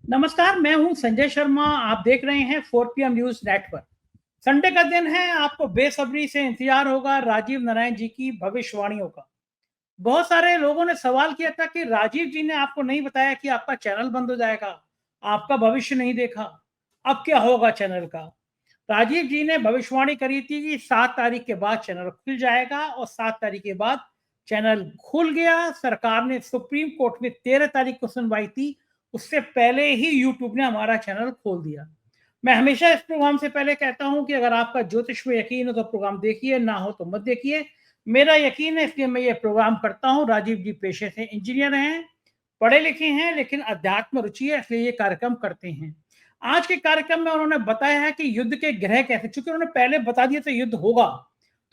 नमस्कार, मैं हूं संजय शर्मा। आप देख रहे हैं 4 PM न्यूज नेटवर्क। संडे का दिन है, आपको बेसब्री से इंतजार होगा राजीव नारायण जी की भविष्यवाणियों का। बहुत सारे लोगों ने सवाल किया था कि राजीव जी ने आपको नहीं बताया कि आपका चैनल बंद हो जाएगा, आपका भविष्य नहीं देखा, अब क्या होगा चैनल का। राजीव जी ने भविष्यवाणी करी थी कि 7 तारीख के बाद चैनल खुल जाएगा और 7 तारीख के बाद चैनल खुल गया। सरकार ने सुप्रीम कोर्ट में 13 तारीख को सुनवाई थी, उससे पहले ही यूट्यूब ने हमारा चैनल खोल दिया। मैं हमेशा इस प्रोग्राम से पहले कहता हूं कि अगर आपका ज्योतिष में यकीन हो तो प्रोग्राम देखिए, ना हो तो मत देखिए। मेरा यकीन है इसलिए मैं ये प्रोग्राम करता हूं। राजीव जी पेशे से इंजीनियर हैं, पढ़े लिखे हैं, लेकिन अध्यात्म रुचि है, इसलिए ये कार्यक्रम करते हैं। आज के कार्यक्रम में उन्होंने बताया है कि युद्ध के ग्रह कैसे, चूंकि उन्होंने पहले बता दिया था युद्ध होगा,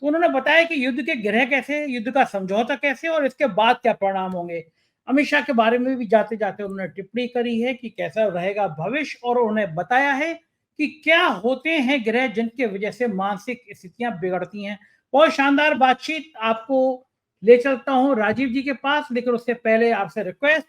तो उन्होंने बताया कि युद्ध के ग्रह कैसे, युद्ध का समझौता कैसे और इसके बाद क्या परिणाम होंगे। अमित शाह के बारे में भी जाते जाते उन्होंने टिप्पणी करी है कि कैसा रहेगा भविष्य, और उन्होंने बताया है कि क्या होते हैं ग्रह जिनके वजह से मानसिक स्थितियां बिगड़ती हैं। बहुत शानदार बातचीत, आपको ले चलता हूं राजीव जी के पास, लेकिन उससे पहले आपसे रिक्वेस्ट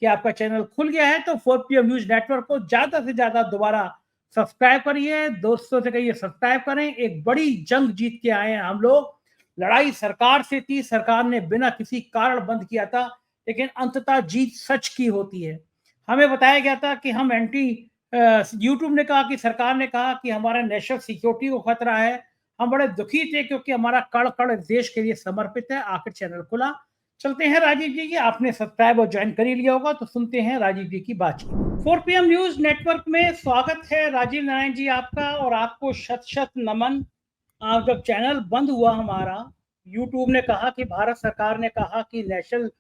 कि आपका चैनल खुल गया है तो 4 PM न्यूज नेटवर्क को ज्यादा से ज्यादा दोबारा सब्सक्राइब करिए, दोस्तों से कहिए सब्सक्राइब करें। एक बड़ी जंग जीत के आए हैं हम लोग। लड़ाई सरकार से थी, सरकार ने बिना किसी कारण बंद किया था, लेकिन अंततः जीत सच की होती है। हमें बताया गया था कि हम एंटी, यूट्यूब ने कहा कि सरकार ने कहा कि हमारा नेशनल सिक्योरिटी को खतरा है। हम बड़े दुखी थे क्योंकि हमारा कड़ कड़ देश के लिए समर्पित है। आखिर चैनल खुला। चलते हैं राजीव जी की, आपने सब्सक्राइब और ज्वाइन कर ही लिया होगा, तो सुनते हैं राजीव जी की बातचीत। 4 PM न्यूज नेटवर्क में स्वागत है राजीव नारायण जी आपका, और आपको शत शत नमन। आप जब चैनल बंद हुआ हमारा, यूट्यूब ने कहा कि भारत सरकार ने कहा कि नेशनल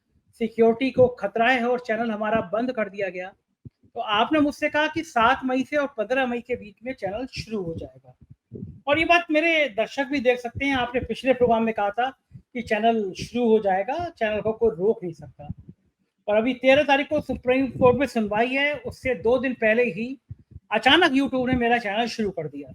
सिक्योरिटी को खतरा है और चैनल हमारा बंद कर दिया गया, तो आपने मुझसे कहा कि 7 मई से और 15 मई के बीच में चैनल शुरू हो जाएगा। और ये बात मेरे दर्शक भी देख सकते हैं, आपने पिछले प्रोग्राम में कहा था कि चैनल शुरू हो जाएगा, चैनल को कोई रोक नहीं सकता। और अभी 13 तारीख को सुप्रीम कोर्ट में सुनवाई है, उससे 2 दिन पहले ही अचानक यूट्यूब ने मेरा चैनल शुरू कर दिया।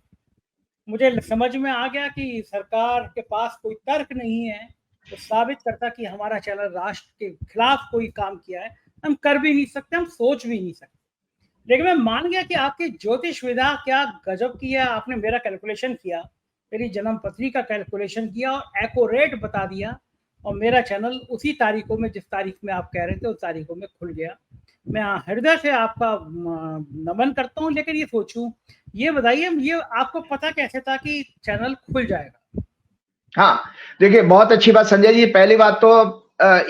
मुझे समझ में आ गया कि सरकार के पास कोई तर्क नहीं है तो साबित करता कि हमारा चैनल राष्ट्र के खिलाफ कोई काम किया है। हम कर भी नहीं सकते, हम सोच भी नहीं सकते। लेकिन मैं मान गया कि आपकी ज्योतिष विधा क्या गजब की है। आपने मेरा कैलकुलेशन किया, मेरी जन्म पत्री का कैलकुलेशन किया और एक्यूरेट बता दिया, और मेरा चैनल उसी तारीखों में, जिस तारीख में आप कह रहे थे, उस तारीखों में खुल गया। मैं हृदय से आपका नमन करता हूं। लेकिन ये सोचूं, ये बताइए, ये आपको पता कैसे था कि चैनल खुल जाएगा? हाँ, देखिए बहुत अच्छी बात संजय जी। पहली बात तो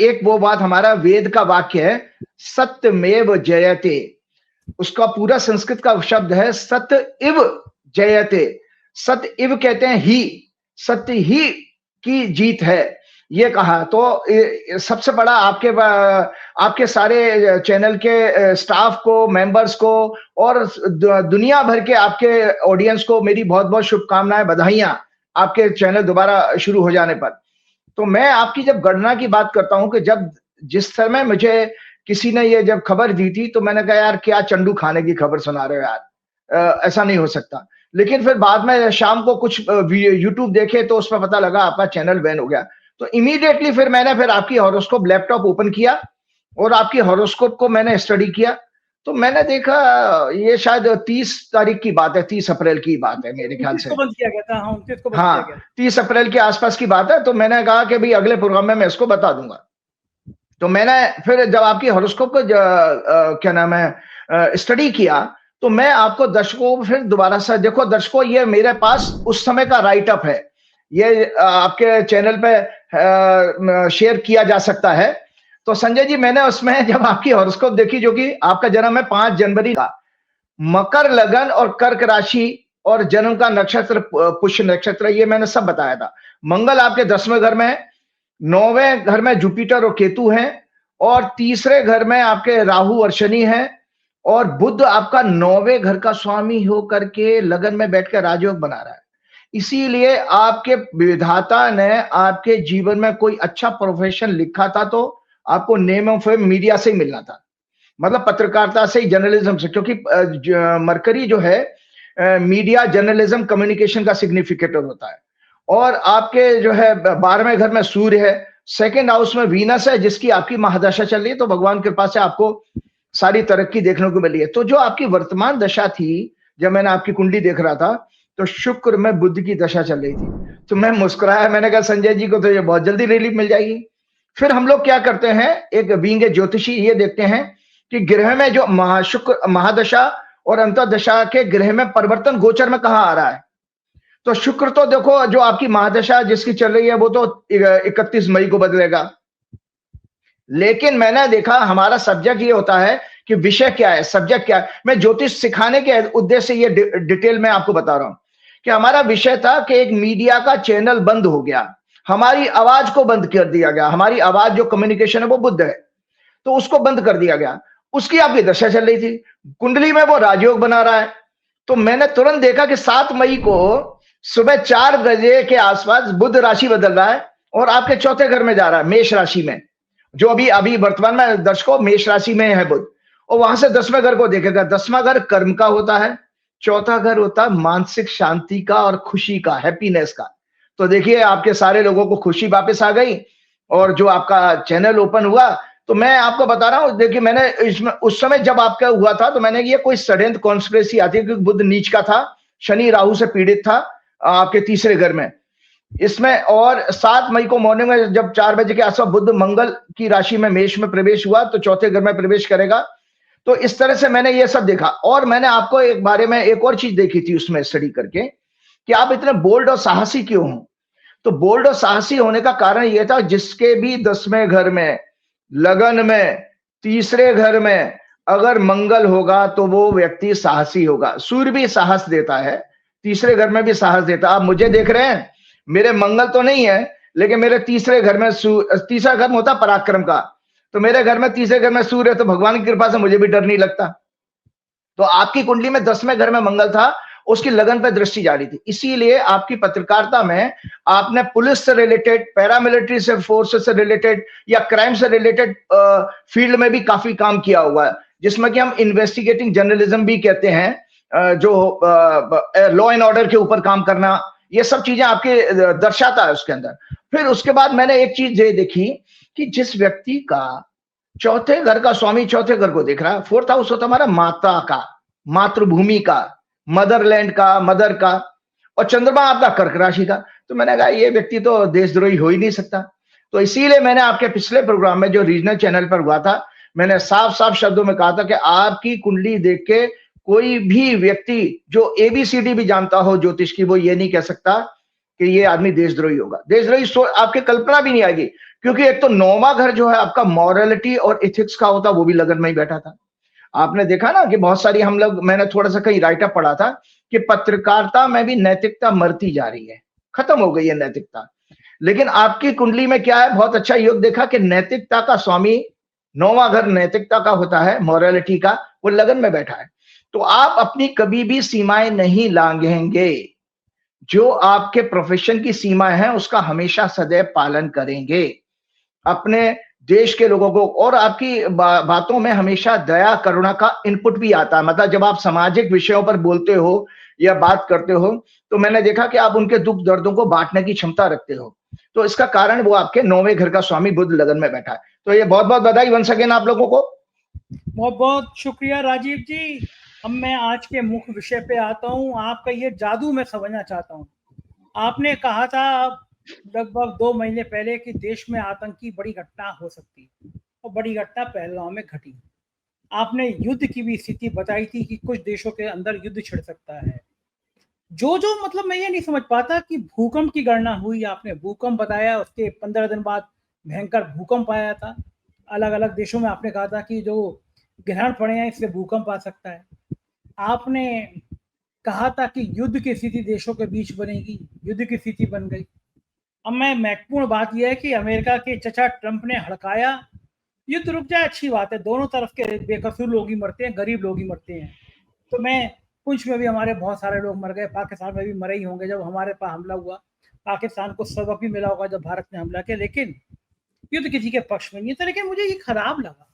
एक वो बात हमारा वेद का वाक्य है, सत्यमेव जयते। उसका पूरा संस्कृत का शब्द है सत्य इव जयते। सत्य इव कहते हैं ही, सत्य ही की जीत है, ये कहा। तो सबसे बड़ा आपके सारे चैनल के स्टाफ को, मेंबर्स को और दुनिया भर के आपके ऑडियंस को मेरी बहुत बहुत शुभकामनाएं, बधाइयां आपके चैनल दोबारा शुरू हो जाने पर। तो मैं आपकी जब गणना की बात करता हूं कि जब जिस समय मुझे किसी ने ये जब खबर दी थी, तो मैंने कहा यार क्या चंडू खाने की खबर सुना रहे हो यार, ऐसा नहीं हो सकता। लेकिन फिर बाद में शाम को कुछ यूट्यूब देखे तो उसमें पता लगा आपका चैनल बैन हो गया। तो इमीडिएटली फिर आपकी हॉरोस्कोप लैपटॉप ओपन किया और आपकी हॉरोस्कोप को मैंने स्टडी किया। तो मैंने देखा ये शायद 30 तारीख की बात है, 30 अप्रैल की बात है मेरे ख्याल 29 से। को बंद किया गया था। हाँ, 29 को बंद किया गया। हाँ, 30 अप्रैल के आसपास की बात है। तो मैंने कहा कि भाई अगले प्रोग्राम में मैं इसको बता दूंगा। तो मैंने फिर जब आपकी हॉरोस्कोप को क्या नाम है स्टडी किया, तो मैं आपको दर्शकों को फिर दोबारा से देखो, दर्शकों ये मेरे पास उस समय का राइट अप है, ये आपके चैनल पे शेयर किया जा सकता है। तो संजय जी मैंने उसमें जब आपकी हॉरोस्कोप देखी, जो कि आपका जन्म है 5 जनवरी का, मकर लगन और कर्क राशि और जन्म का नक्षत्र पुष्य नक्षत्र, ये मैंने सब बताया था। मंगल आपके 10वें घर में है, 9वें घर में जुपिटर और केतु हैं, और तीसरे घर में आपके राहु और शनि हैं, और बुध आपका 9वें घर का स्वामी होकर के लगन में बैठकर राजयोग बना रहा है। इसीलिए आपके विधाता ने आपके जीवन में कोई अच्छा प्रोफेशन लिखा था तो आपको नेम ऑफ मीडिया से ही मिलना था, मतलब पत्रकारिता से ही, जर्नलिज्म से, क्योंकि मरकरी जो है मीडिया, जर्नलिज्म, कम्युनिकेशन का सिग्निफिकेटर होता है। और आपके जो है 12वें घर में सूर्य है, सेकंड हाउस में वीनस है, जिसकी आपकी महादशा चल रही है। तो भगवान कृपा से आपको सारी तरक्की देखने को मिली है। तो जो आपकी वर्तमान दशा थी, जब मैंने आपकी कुंडली देख रहा था, तो शुक्र में बुध की दशा चल रही थी। तो मैं मुस्कुराया, मैंने कहा संजय जी को तो ये बहुत जल्दी रिलीफ मिल जाएगी। फिर हम लोग क्या करते हैं, एक बीइंग ए ज्योतिषी, ये देखते हैं कि ग्रह में जो शुक्र महादशा और अंतर्दशा के ग्रह में परिवर्तन गोचर में कहाँ आ रहा है। तो शुक्र तो देखो, जो आपकी महादशा जिसकी चल रही है वो तो 31 मई को बदलेगा। लेकिन मैंने देखा हमारा सब्जेक्ट ये होता है कि विषय क्या है, सब्जेक्ट क्या है। मैं ज्योतिष सिखाने के उद्देश्य से ये डिटेल में आपको बता रहा हूं कि हमारा विषय था कि एक मीडिया का चैनल बंद हो गया, हमारी आवाज को बंद कर दिया गया। हमारी आवाज जो कम्युनिकेशन है वो बुद्ध है, तो उसको बंद कर दिया गया। उसकी आपकी दशा चल रही थी, कुंडली में वो राजयोग बना रहा है। तो मैंने तुरंत देखा कि 7 मई को सुबह 4 बजे के आसपास बुध राशि बदल रहा है और आपके चौथे घर में जा रहा है, मेष राशि में, जो अभी वर्तमान में दर्शकों मेष राशि में है बुध, और वहां से 10वें घर को देखेगा। 10वां घर कर्म का होता है, चौथा घर होता है मानसिक शांति का और खुशी का, हैप्पीनेस का। तो देखिए आपके सारे लोगों को खुशी वापस आ गई और जो आपका चैनल ओपन हुआ। तो मैं आपको बता रहा हूं, देखिए मैंने इसमें उस समय जब आपका हुआ था तो मैंने ये कोई षड्यंत्र कॉन्स्पिरेसी आती है, क्योंकि बुध नीच का था, शनि राहु से पीड़ित था आपके तीसरे घर में इसमें। और 7 मई को मॉर्निंग में जब 4 बजे के आसपास बुध मंगल की राशि में मेष में प्रवेश हुआ, तो चौथे घर में प्रवेश करेगा। तो इस तरह से मैंने ये सब देखा। और मैंने आपको एक बारे में एक और चीज देखी थी उसमें स्टडी करके, कि आप इतने बोल्ड और साहसी क्यों हो। तो बोल्ड और साहसी होने का कारण यह था, जिसके भी 10वें घर में, लगन में, तीसरे घर में अगर मंगल होगा तो वो व्यक्ति साहसी होगा। सूर्य भी साहस देता है, तीसरे घर में भी साहस देता है। आप मुझे देख रहे हैं, मेरे मंगल तो नहीं है, लेकिन मेरे तीसरे घर में तीसरा घर में होता पराक्रम का, तो मेरे घर में तीसरे घर में सूर्य है, तो भगवान की कृपा से मुझे भी डर नहीं लगता। तो आपकी कुंडली में 10वें घर में मंगल था, उसकी लगन पर दृष्टि जा रही थी। इसीलिए आपकी पत्रकारिता में आपने पुलिस से रिलेटेड, पैरामिलिट्री से फोर्सेस से रिलेटेड या क्राइम से रिलेटेड फील्ड में भी काफी काम किया हुआ है, जिसमें कि हम इन्वेस्टिगेटिंग जर्नलिज्म भी कहते हैं, जो लॉ एंड ऑर्डर के ऊपर काम करना, ये सब चीजें आपके दर्शाता है उसके अंदर। फिर उसके बाद मैंने एक चीज ये देखी कि जिस व्यक्ति का चौथे घर का स्वामी चौथे घर को देख रहा है, 4th हाउस होता हमारा माता का, मातृभूमि का, मदरलैंड का, मदर का, और चंद्रमा आपका कर्क राशि का। तो मैंने कहा ये व्यक्ति तो देशद्रोही हो ही नहीं सकता। तो इसीलिए मैंने आपके पिछले प्रोग्राम में जो रीजनल चैनल पर हुआ था, मैंने साफ साफ शब्दों में कहा था कि आपकी कुंडली देख के कोई भी व्यक्ति जो एबीसीडी भी जानता हो ज्योतिष की, वो ये नहीं कह सकता कि ये आदमी देशद्रोही होगा। देशद्रोही आपके कल्पना भी नहीं आएगी, क्योंकि एक तो 9वां घर जो है आपका मॉरलिटी और एथिक्स का होता, वो भी लगन में ही बैठा था। आपने देखा ना कि बहुत सारी हम लोग, मैंने थोड़ा सा कहीं राइटअप पढ़ा था कि पत्रकारिता में भी नैतिकता मरती जा रही है, खत्म हो गई है नैतिकता। लेकिन आपकी कुंडली में क्या है, बहुत अच्छा योग देखा कि नैतिकता का स्वामी, 9वां घर नैतिकता का होता है, मॉरलिटी का, वो लगन में बैठा है। तो आप अपनी कभी भी सीमाएं नहीं लांघेंगे, जो आपके प्रोफेशन की सीमा है उसका हमेशा सदैव पालन करेंगे, अपने देश के लोगों को। और आपकी बातों में हमेशा दया करुणा का इनपुट भी आता है। मतलब जब आप सामाजिक विषयों पर बोलते हो या बात करते हो, तो मैंने देखा कि आप उनके दुख दर्दों को बांटने की क्षमता रखते हो। तो इसका कारण वो आपके 9वें घर का स्वामी बुध लगन में बैठा है। तो ये बहुत बहुत बधाई वंस अगेन आप लोगों को। बहुत बहुत शुक्रिया राजीव जी। अब मैं आज के मुख्य विषय पे आता हूँ। आपका ये जादू मैं समझना चाहता हूँ। आपने कहा था लगभग 2 महीने पहले कि देश में आतंकी बड़ी घटना हो सकती है, और बड़ी घटना पहलगांव में घटी। आपने युद्ध की भी स्थिति बताई थी कि कुछ देशों के अंदर युद्ध छिड़ सकता है। जो मतलब मैं ये नहीं समझ पाता कि भूकंप की गणना हुई, आपने भूकंप बताया, उसके 15 दिन बाद भयंकर भूकंप आया था। अलग अलग देशों में आपने कहा था कि जो ग्रहण पड़े हैं इससे भूकंप आ सकता है। आपने कहा था कि युद्ध की स्थिति देशों के बीच बनेगी, युद्ध की स्थिति बन गई। अब मैं महत्वपूर्ण बात यह है कि अमेरिका के चचा ट्रंप ने हड़काया, युद्ध रुक जाए अच्छी बात है, दोनों तरफ के बेकसूर लोग ही मरते हैं, गरीब लोग ही मरते हैं। तो मैं पुंछ में भी हमारे बहुत सारे लोग मर गए, पाकिस्तान में भी मरे ही होंगे जब हमारे पास हमला हुआ। पाकिस्तान को सबक भी मिला होगा जब भारत ने हमला किया, लेकिन युद्ध किसी के पक्ष में नहीं था। लेकिन मुझे ये खराब लगा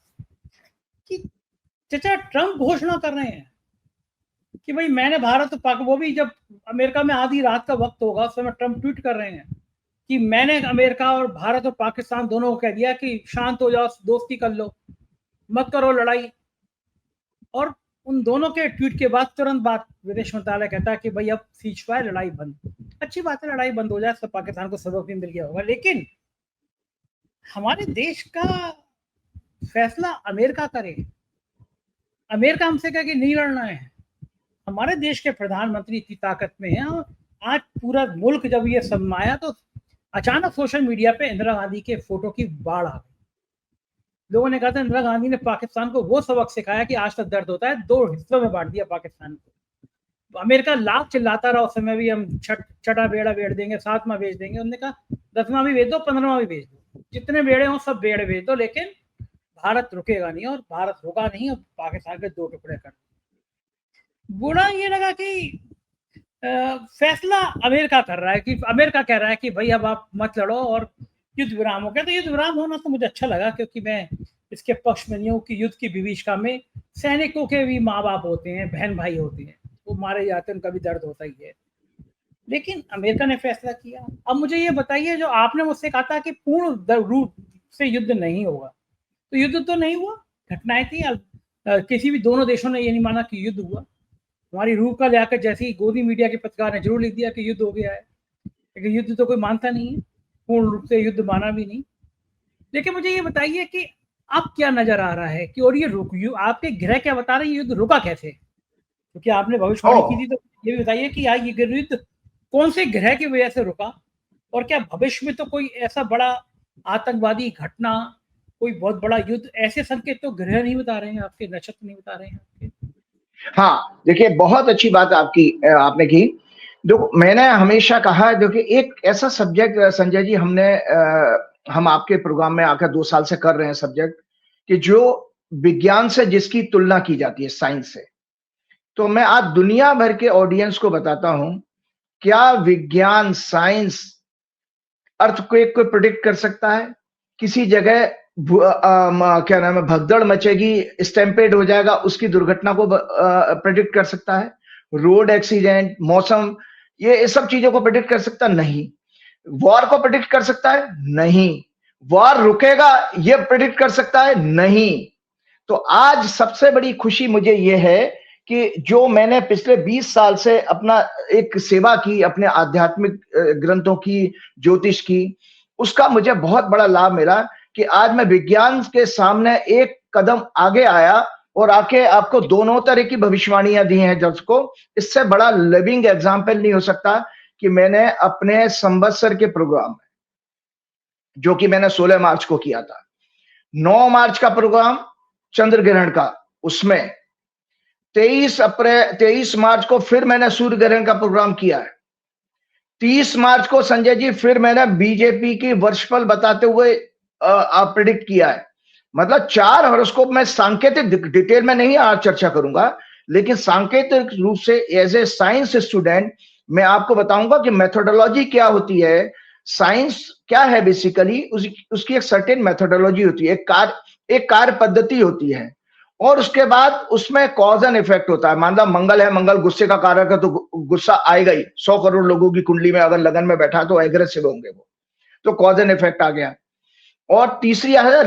कि चचा ट्रंप घोषणा कर रहे हैं कि भाई मैंने भारत पाक, वो भी जब अमेरिका में आधी रात का वक्त होगा उस समय ट्रंप ट्वीट कर रहे हैं कि मैंने अमेरिका और भारत और पाकिस्तान दोनों को कह दिया कि शांत हो जाओ, दोस्ती कर लो, मत करो लड़ाई। और उन दोनों के ट्वीट के बाद तुरंत बाद विदेश मंत्रालय कहता है कि भाई अब सीज फायर, लड़ाई बंद। अच्छी बात है, लड़ाई बंद हो जाए, सब पाकिस्तान को सबक भी मिल गया होगा। लेकिन हमारे देश का फैसला अमेरिका करे, अमेरिका हमसे कहे कि नहीं लड़ना है। हमारे देश के प्रधानमंत्री इतनी ताकत में है, आज पूरा मुल्क जब ये समाया तो अचानक सोशल मीडिया पे इंदिरा गांधी के फोटो की बाढ़ आ गई। लोगों ने कहा था इंदिरा गांधी ने पाकिस्तान को वो सबक सिखाया कि आज तक दर्द होता है, 2 हिस्सों में बांट दिया पाकिस्तान को। अमेरिका लाख चिल्लाता रहा उस समय भी, हम छठा बेड़ा बेच देंगे, 7वां बेच देंगे। उन्होंने कहा 10वां भी बेच दो, 15वां भी बेच दो, जितने बेड़े हों सब बेड़े बेच दो, लेकिन भारत रुकेगा नहीं, और भारत रुका नहीं, और पाकिस्तान के 2 टुकड़े कर। बुरा ये लगा कि फैसला अमेरिका कर रहा है, कि अमेरिका कह रहा है कि भाई अब आप मत लड़ो और युद्ध विराम हो गया। तो युद्ध विराम होना तो मुझे अच्छा लगा, क्योंकि मैं इसके पक्ष में नहीं हूँ कि युद्ध की विभीषिका में सैनिकों के भी माँ बाप होते हैं, बहन भाई होते हैं, वो मारे जाते हैं, उनका भी दर्द होता ही है। लेकिन अमेरिका ने फैसला किया। अब मुझे ये बताइए, जो आपने मुझसे कहा था कि पूर्ण रूप से युद्ध नहीं होगा, तो युद्ध तो नहीं हुआ, घटनाएं थी। किसी भी दोनों देशों ने ये नहीं माना कि युद्ध हुआ। हमारी रूह का लियाकत जैसी गोदी मीडिया के पत्रकार ने जरूर लिख दिया कि युद्ध हो गया है, लेकिन युद्ध तो कोई मानता नहीं है, पूर्ण रूप से युद्ध माना भी नहीं। लेकिन मुझे ये बताइए कि अब क्या नजर आ रहा है कि, और ये आपके ग्रह क्या बता रहे हैं, युद्ध रुका कैसे? क्योंकि आपने भविष्यवाणी की थी, तो ये भी बताइए कि ये युद्ध कौन से ग्रह की वजह से रुका, और क्या भविष्य में तो कोई ऐसा बड़ा आतंकवादी घटना, कोई बहुत बड़ा युद्ध, ऐसे संकेत तो ग्रह नहीं बता रहे हैं आपके, नक्षत्र नहीं बता रहे हैं आपके। हाँ, देखिए बहुत अच्छी बात आपने की। जो मैंने हमेशा कहा है, जो कि एक ऐसा सब्जेक्ट संजय जी हम आपके प्रोग्राम में आकर 2 साल से कर रहे हैं सब्जेक्ट, कि जो विज्ञान से जिसकी तुलना की जाती है साइंस से। तो मैं आज दुनिया भर के ऑडियंस को बताता हूं, क्या विज्ञान साइंस अर्थक्वेक को प्रेडिक्ट कर सकता है? किसी जगह क्या नाम है, भगदड़ मचेगी, स्टैम्पेड हो जाएगा, उसकी दुर्घटना को प्रेडिक्ट कर सकता है? रोड एक्सीडेंट, मौसम, ये सब चीजों को प्रेडिक्ट कर सकता नहीं। वॉर को प्रेडिक्ट कर सकता है? नहीं। वॉर रुकेगा ये प्रेडिक्ट कर सकता है? नहीं। तो आज सबसे बड़ी खुशी मुझे ये है कि जो मैंने पिछले 20 साल से अपना एक सेवा की, अपने आध्यात्मिक ग्रंथों की, ज्योतिष की, उसका मुझे बहुत बड़ा लाभ मिला कि आज मैं विज्ञान के सामने एक कदम आगे आया और आके आपको दोनों तरह की भविष्यवाणियां दी हैं दर्शकों। इससे बड़ा लिविंग एग्जाम्पल नहीं हो सकता कि मैंने अपने संवत्सर के प्रोग्राम में, जो कि मैंने 16 मार्च को किया था, 9 मार्च का प्रोग्राम चंद्र ग्रहण का, उसमें 23 मार्च को फिर मैंने सूर्य ग्रहण का प्रोग्राम किया है। 30 मार्च को संजय जी फिर मैंने बीजेपी की वर्षफल बताते हुए प्रेडिक्ट किया है। मतलब 4 हॉरोस्कोप में सांकेतिक डिटेल में नहीं आज चर्चा करूंगा, लेकिन सांकेतिक रूप से एज ए साइंस स्टूडेंट मैं आपको बताऊंगा कि मेथोडोलॉजी क्या होती है, साइंस क्या है बेसिकली, उसकी एक सर्टेन मेथोडोलॉजी होती है, एक कार्य पद्धति होती है, और उसके बाद उसमें कॉज एंड इफेक्ट होता है। मान लो मंगल है, मंगल गुस्से का कारक है, तो गुस्सा आएगा ही। 100 करोड़ लोगों की कुंडली में अगर लगन में बैठा तो एग्रेसिव होंगे वो, तो कॉज एंड इफेक्ट आ गया। और तीसरी है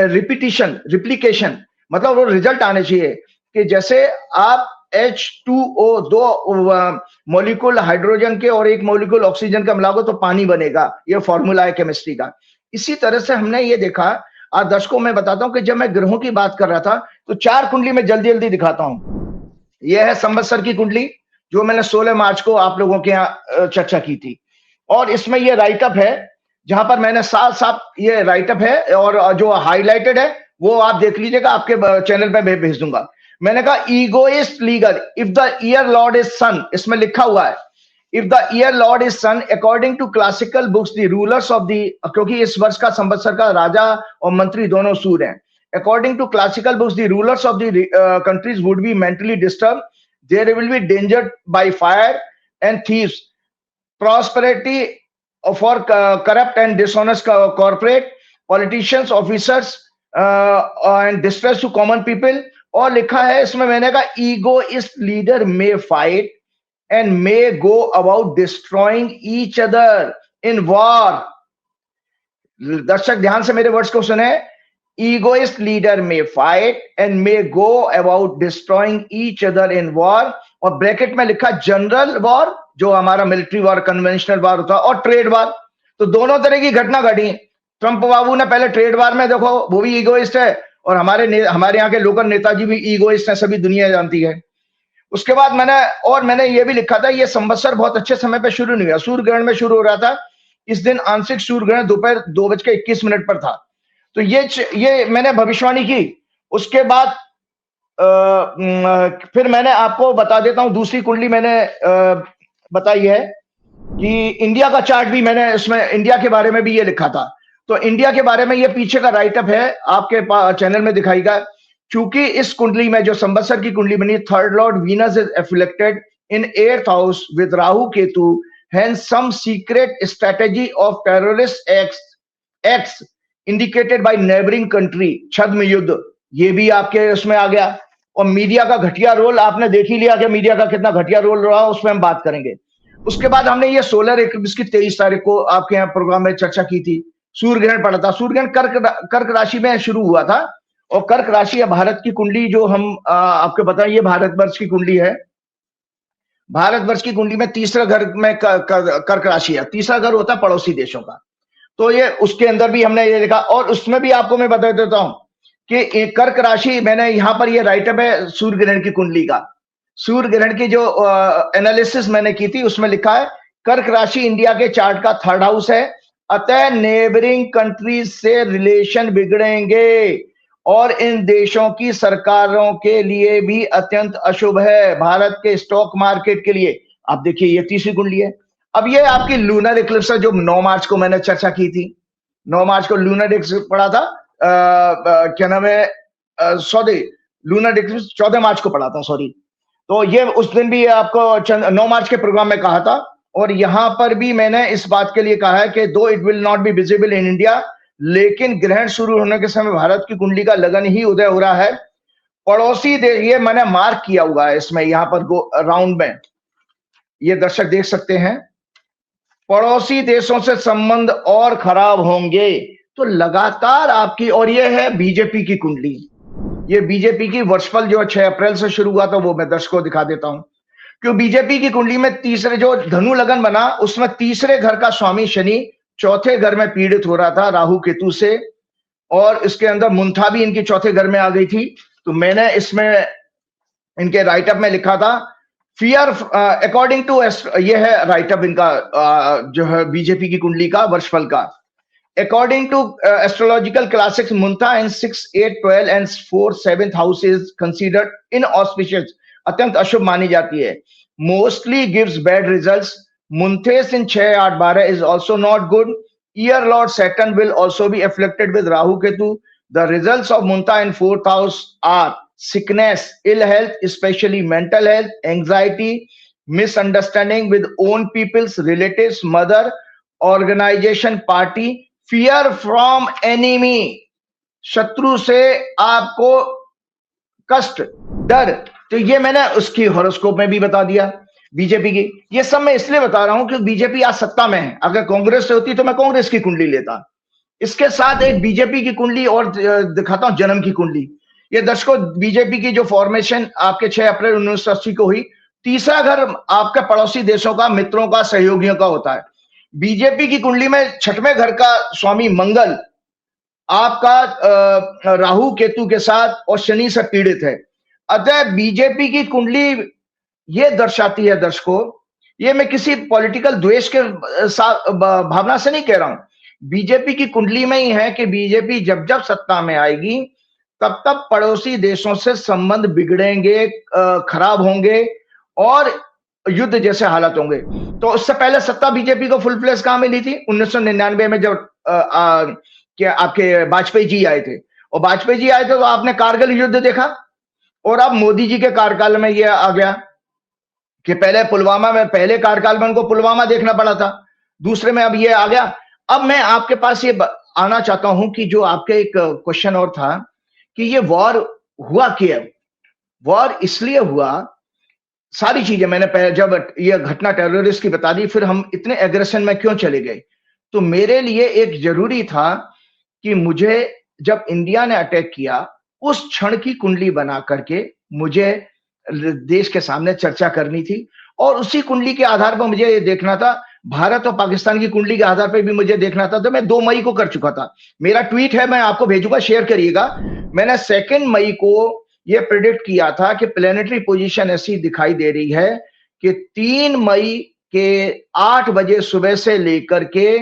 रिप्लिकेशन, मतलब वो रिजल्ट आने चाहिए कि जैसे आप H2O 2 मॉलिक्यूल हाइड्रोजन के और 1 मॉलिक्यूल ऑक्सीजन का मिलाओगे तो पानी बनेगा, ये फॉर्मूला है केमिस्ट्री का। इसी तरह से हमने ये देखा, आज दर्शकों में बताता हूं कि जब मैं ग्रहों की बात कर रहा था तो 4 कुंडली में जल्दी जल्दी दिखाता हूं। यह है संवत्सर की कुंडली, जो मैंने 16 मार्च को आप लोगों के यहाँ चर्चा की थी, और इसमें ये राइटअप है, जहां पर मैंने साफ साफ ये राइटअप है, और जो हाईलाइटेड है वो आप देख लीजिएगा, आपके चैनल पे भेज दूंगा। मैंने कहा ईगोइस्ट लीगल if the year lord is sun, इसमें लिखा हुआ है if the year lord is sun according to classical books the rulers of the, क्योंकि इस वर्ष का संवत्सर का राजा और मंत्री दोनों सूर्य हैं, according to classical books the rulers of the countries would be mentally disturb, there will be danger by fire and thieves, prosperity for corrupt and dishonest corporate politicians, officers and distress to common people। और लिखा है इसमें, मैंने कहा egoist leader may fight and may go about destroying each other in war। दर्शक ध्यान से मेरे वर्ड्स को सुने, egoist leader may fight and may go about destroying each other in war, और ब्रैकेट में लिखा जनरल वॉर, जो हमारा मिलिट्री वॉर, कन्वेंशनल वॉर होता है, और ट्रेड वॉर। तो दोनों तरह की घटना घटी। ट्रंप बाबू ने पहले ट्रेड वॉर में, देखो वो भी ईगोइस्ट है, और हमारे यहाँ के लोकल नेताजी भी ईगोइस्ट हैं, सभी दुनिया जानती है। उसके बाद मैंने ये भी लिखा था, ये संवत्सर बहुत अच्छे समय पे शुरू नहीं हुआ, सूर्य ग्रहण में शुरू हो रहा था। इस दिन आंशिक सूर्य ग्रहण दोपहर 2:21 पर था। तो ये मैंने भविष्यवाणी की। उसके बाद फिर मैंने आपको बता देता हूं, दूसरी कुंडली मैंने बताई है कि इंडिया का चार्ट भी मैंने इसमें इंडिया के बारे में भी ये लिखा था। तो इंडिया के बारे में ये पीछे का राइटअप है, आपके चैनल में दिखाएगा। क्योंकि इस कुंडली में जो संवत्सर की कुंडली बनी, third lord Venus is afflicted in 8th house with Rahu Ketu, hence some secret strategy of terrorist acts indicated by neighbouring country, छद्म युद्ध, ये भी आपके उसमें आ गया। और मीडिया का घटिया रोल आपने देख ही लिया कि मीडिया का कितना घटिया रोल रहा, उसमें हम बात करेंगे। उसके बाद हमने ये सोलर इक्लिप्स की 23 तारीख को आपके यहाँ प्रोग्राम में चर्चा की थी। सूर्य ग्रहण पड़ा था, सूर्य ग्रहण कर्क राशि में शुरू हुआ था, और कर्क राशि है भारत की कुंडली, जो हम आपको बताएं, ये भारतवर्ष की कुंडली है। भारतवर्ष की कुंडली में तीसरा घर में कर्क राशि है, तीसरा घर होता है पड़ोसी देशों का। तो ये उसके अंदर भी हमने ये लिखा, और उसमें भी आपको मैं बता देता हूं कि कर्क राशि, मैंने यहां पर ये राइटअप है सूर्य ग्रहण की कुंडली का, सूर्य ग्रहण की जो एनालिसिस मैंने की थी, उसमें लिखा है कर्क राशि इंडिया के चार्ट का 3rd हाउस है, अतः नेबरिंग कंट्रीज से रिलेशन बिगड़ेंगे और इन देशों की सरकारों के लिए भी अत्यंत अशुभ है, भारत के स्टॉक मार्केट के लिए। आप देखिए ये तीसरी कुंडली है। अब ये आपकी लूनर इक्लिप्स है, जो 9 मार्च को मैंने चर्चा की थी। 9 मार्च को लूनर इक्लिप्स पड़ा था, क्या नाम है, सॉरी लूनर इक्लिप्स 14 मार्च को पड़ा था, सॉरी। तो ये उस दिन भी आपको 9 मार्च के प्रोग्राम में कहा था, और यहां पर भी मैंने इस बात के लिए कहा है कि दो it will not be visible in India, लेकिन ग्रहण शुरू होने के समय भारत की कुंडली का लगन ही उदय हो रहा है। पड़ोसी देश, ये मैंने मार्क किया हुआ है इसमें, यहां पर राउंड में ये दर्शक देख सकते हैं, पड़ोसी देशों से संबंध और खराब होंगे। तो लगातार आपकी, और ये है बीजेपी की कुंडली, ये बीजेपी की वर्षफल जो 6 अप्रैल से शुरू हुआ था, वो मैं दर्शकों को दिखा देता हूं। क्यों बीजेपी की कुंडली में तीसरे जो धनु लगन बना, उसमें तीसरे घर का स्वामी शनि चौथे घर में पीड़ित हो रहा था राहु केतु से, और इसके अंदर मुंथा भी इनकी चौथे घर में आ गई थी। तो मैंने इसमें इनके राइटअप में लिखा था, फियर अकॉर्डिंग टू, ये है राइटअप इनका जो है बीजेपी की कुंडली का वर्षफल का। According to astrological classics, Muntha in 6, 8, 12 and 4, 7th house is considered inauspicious, अत्यंत अशुभ मानी जाती है, mostly gives bad results. Munthes in 6, 8, 12 is also not good. Year Lord Saturn will also be afflicted with Rahu Ketu. The results of Muntha in 4th house are sickness, ill health, especially mental health, anxiety, misunderstanding with own people's relatives, mother, organization, party, fear from enemy, शत्रु से आपको कष्ट, डर। तो ये मैंने उसकी horoscope में भी बता दिया बीजेपी की। ये सब मैं इसलिए बता रहा हूं कि बीजेपी आज सत्ता में है, अगर कांग्रेस से होती तो मैं कांग्रेस की कुंडली लेता। इसके साथ एक बीजेपी की कुंडली और दिखाता हूं, जन्म की कुंडली। ये दर्शकों बीजेपी की जो फॉर्मेशन आपके 6 अप्रैल 1980 को हुई, तीसरा घर आपके पड़ोसी देशों का, मित्रों का, सहयोगियों का होता है। बीजेपी की कुंडली में 6वें घर का स्वामी मंगल आपका राहु केतु के साथ और शनि से पीड़ित है। अतः बीजेपी की कुंडली ये दर्शाती है दर्शकों, ये मैं किसी पॉलिटिकल द्वेष के साथ भावना से नहीं कह रहा हूं, बीजेपी की कुंडली में ही है कि बीजेपी जब जब सत्ता में आएगी तब तब पड़ोसी देशों से संबंध बिगड़ेंगे, खराब होंगे और युद्ध जैसे हालत होंगे। तो उससे पहले सत्ता बीजेपी को फुल फ्लेज कहां मिली थी? 1999 में जब क्या आपके वाजपेयी जी आए थे, और वाजपेयी जी आए थे तो आपने कारगिल युद्ध देखा, और अब मोदी जी के कार्यकाल में यह आ गया कि पहले पुलवामा में, पहले कार्यकाल में उनको पुलवामा देखना पड़ा था, दूसरे में अब ये आ गया। अब मैं आपके पास ये आना चाहता हूं कि जो आपके एक क्वेश्चन और था कि ये वॉर हुआ क्यों? वॉर इसलिए हुआ, सारी चीजें मैंने पहले जब ये घटना टेररिस्ट की बता दी, फिर हम इतने एग्रेशन में क्यों चले गए। तो मेरे लिए एक जरूरी था कि मुझे जब इंडिया ने अटैक किया, उस क्षण की कुंडली बना करके मुझे देश के सामने चर्चा करनी थी और उसी कुंडली के आधार पर मुझे ये देखना था, भारत और पाकिस्तान की कुंडली के आधार पर भी मुझे देखना था। तो मैं 2 मई को कर चुका था। मेरा ट्वीट है, मैं आपको भेजूंगा, शेयर करिएगा। मैंने 2 मई को ये प्रेडिक्ट किया था कि प्लेनेटरी पोजीशन ऐसी दिखाई दे रही है कि 3 मई के 8 बजे सुबह से लेकर के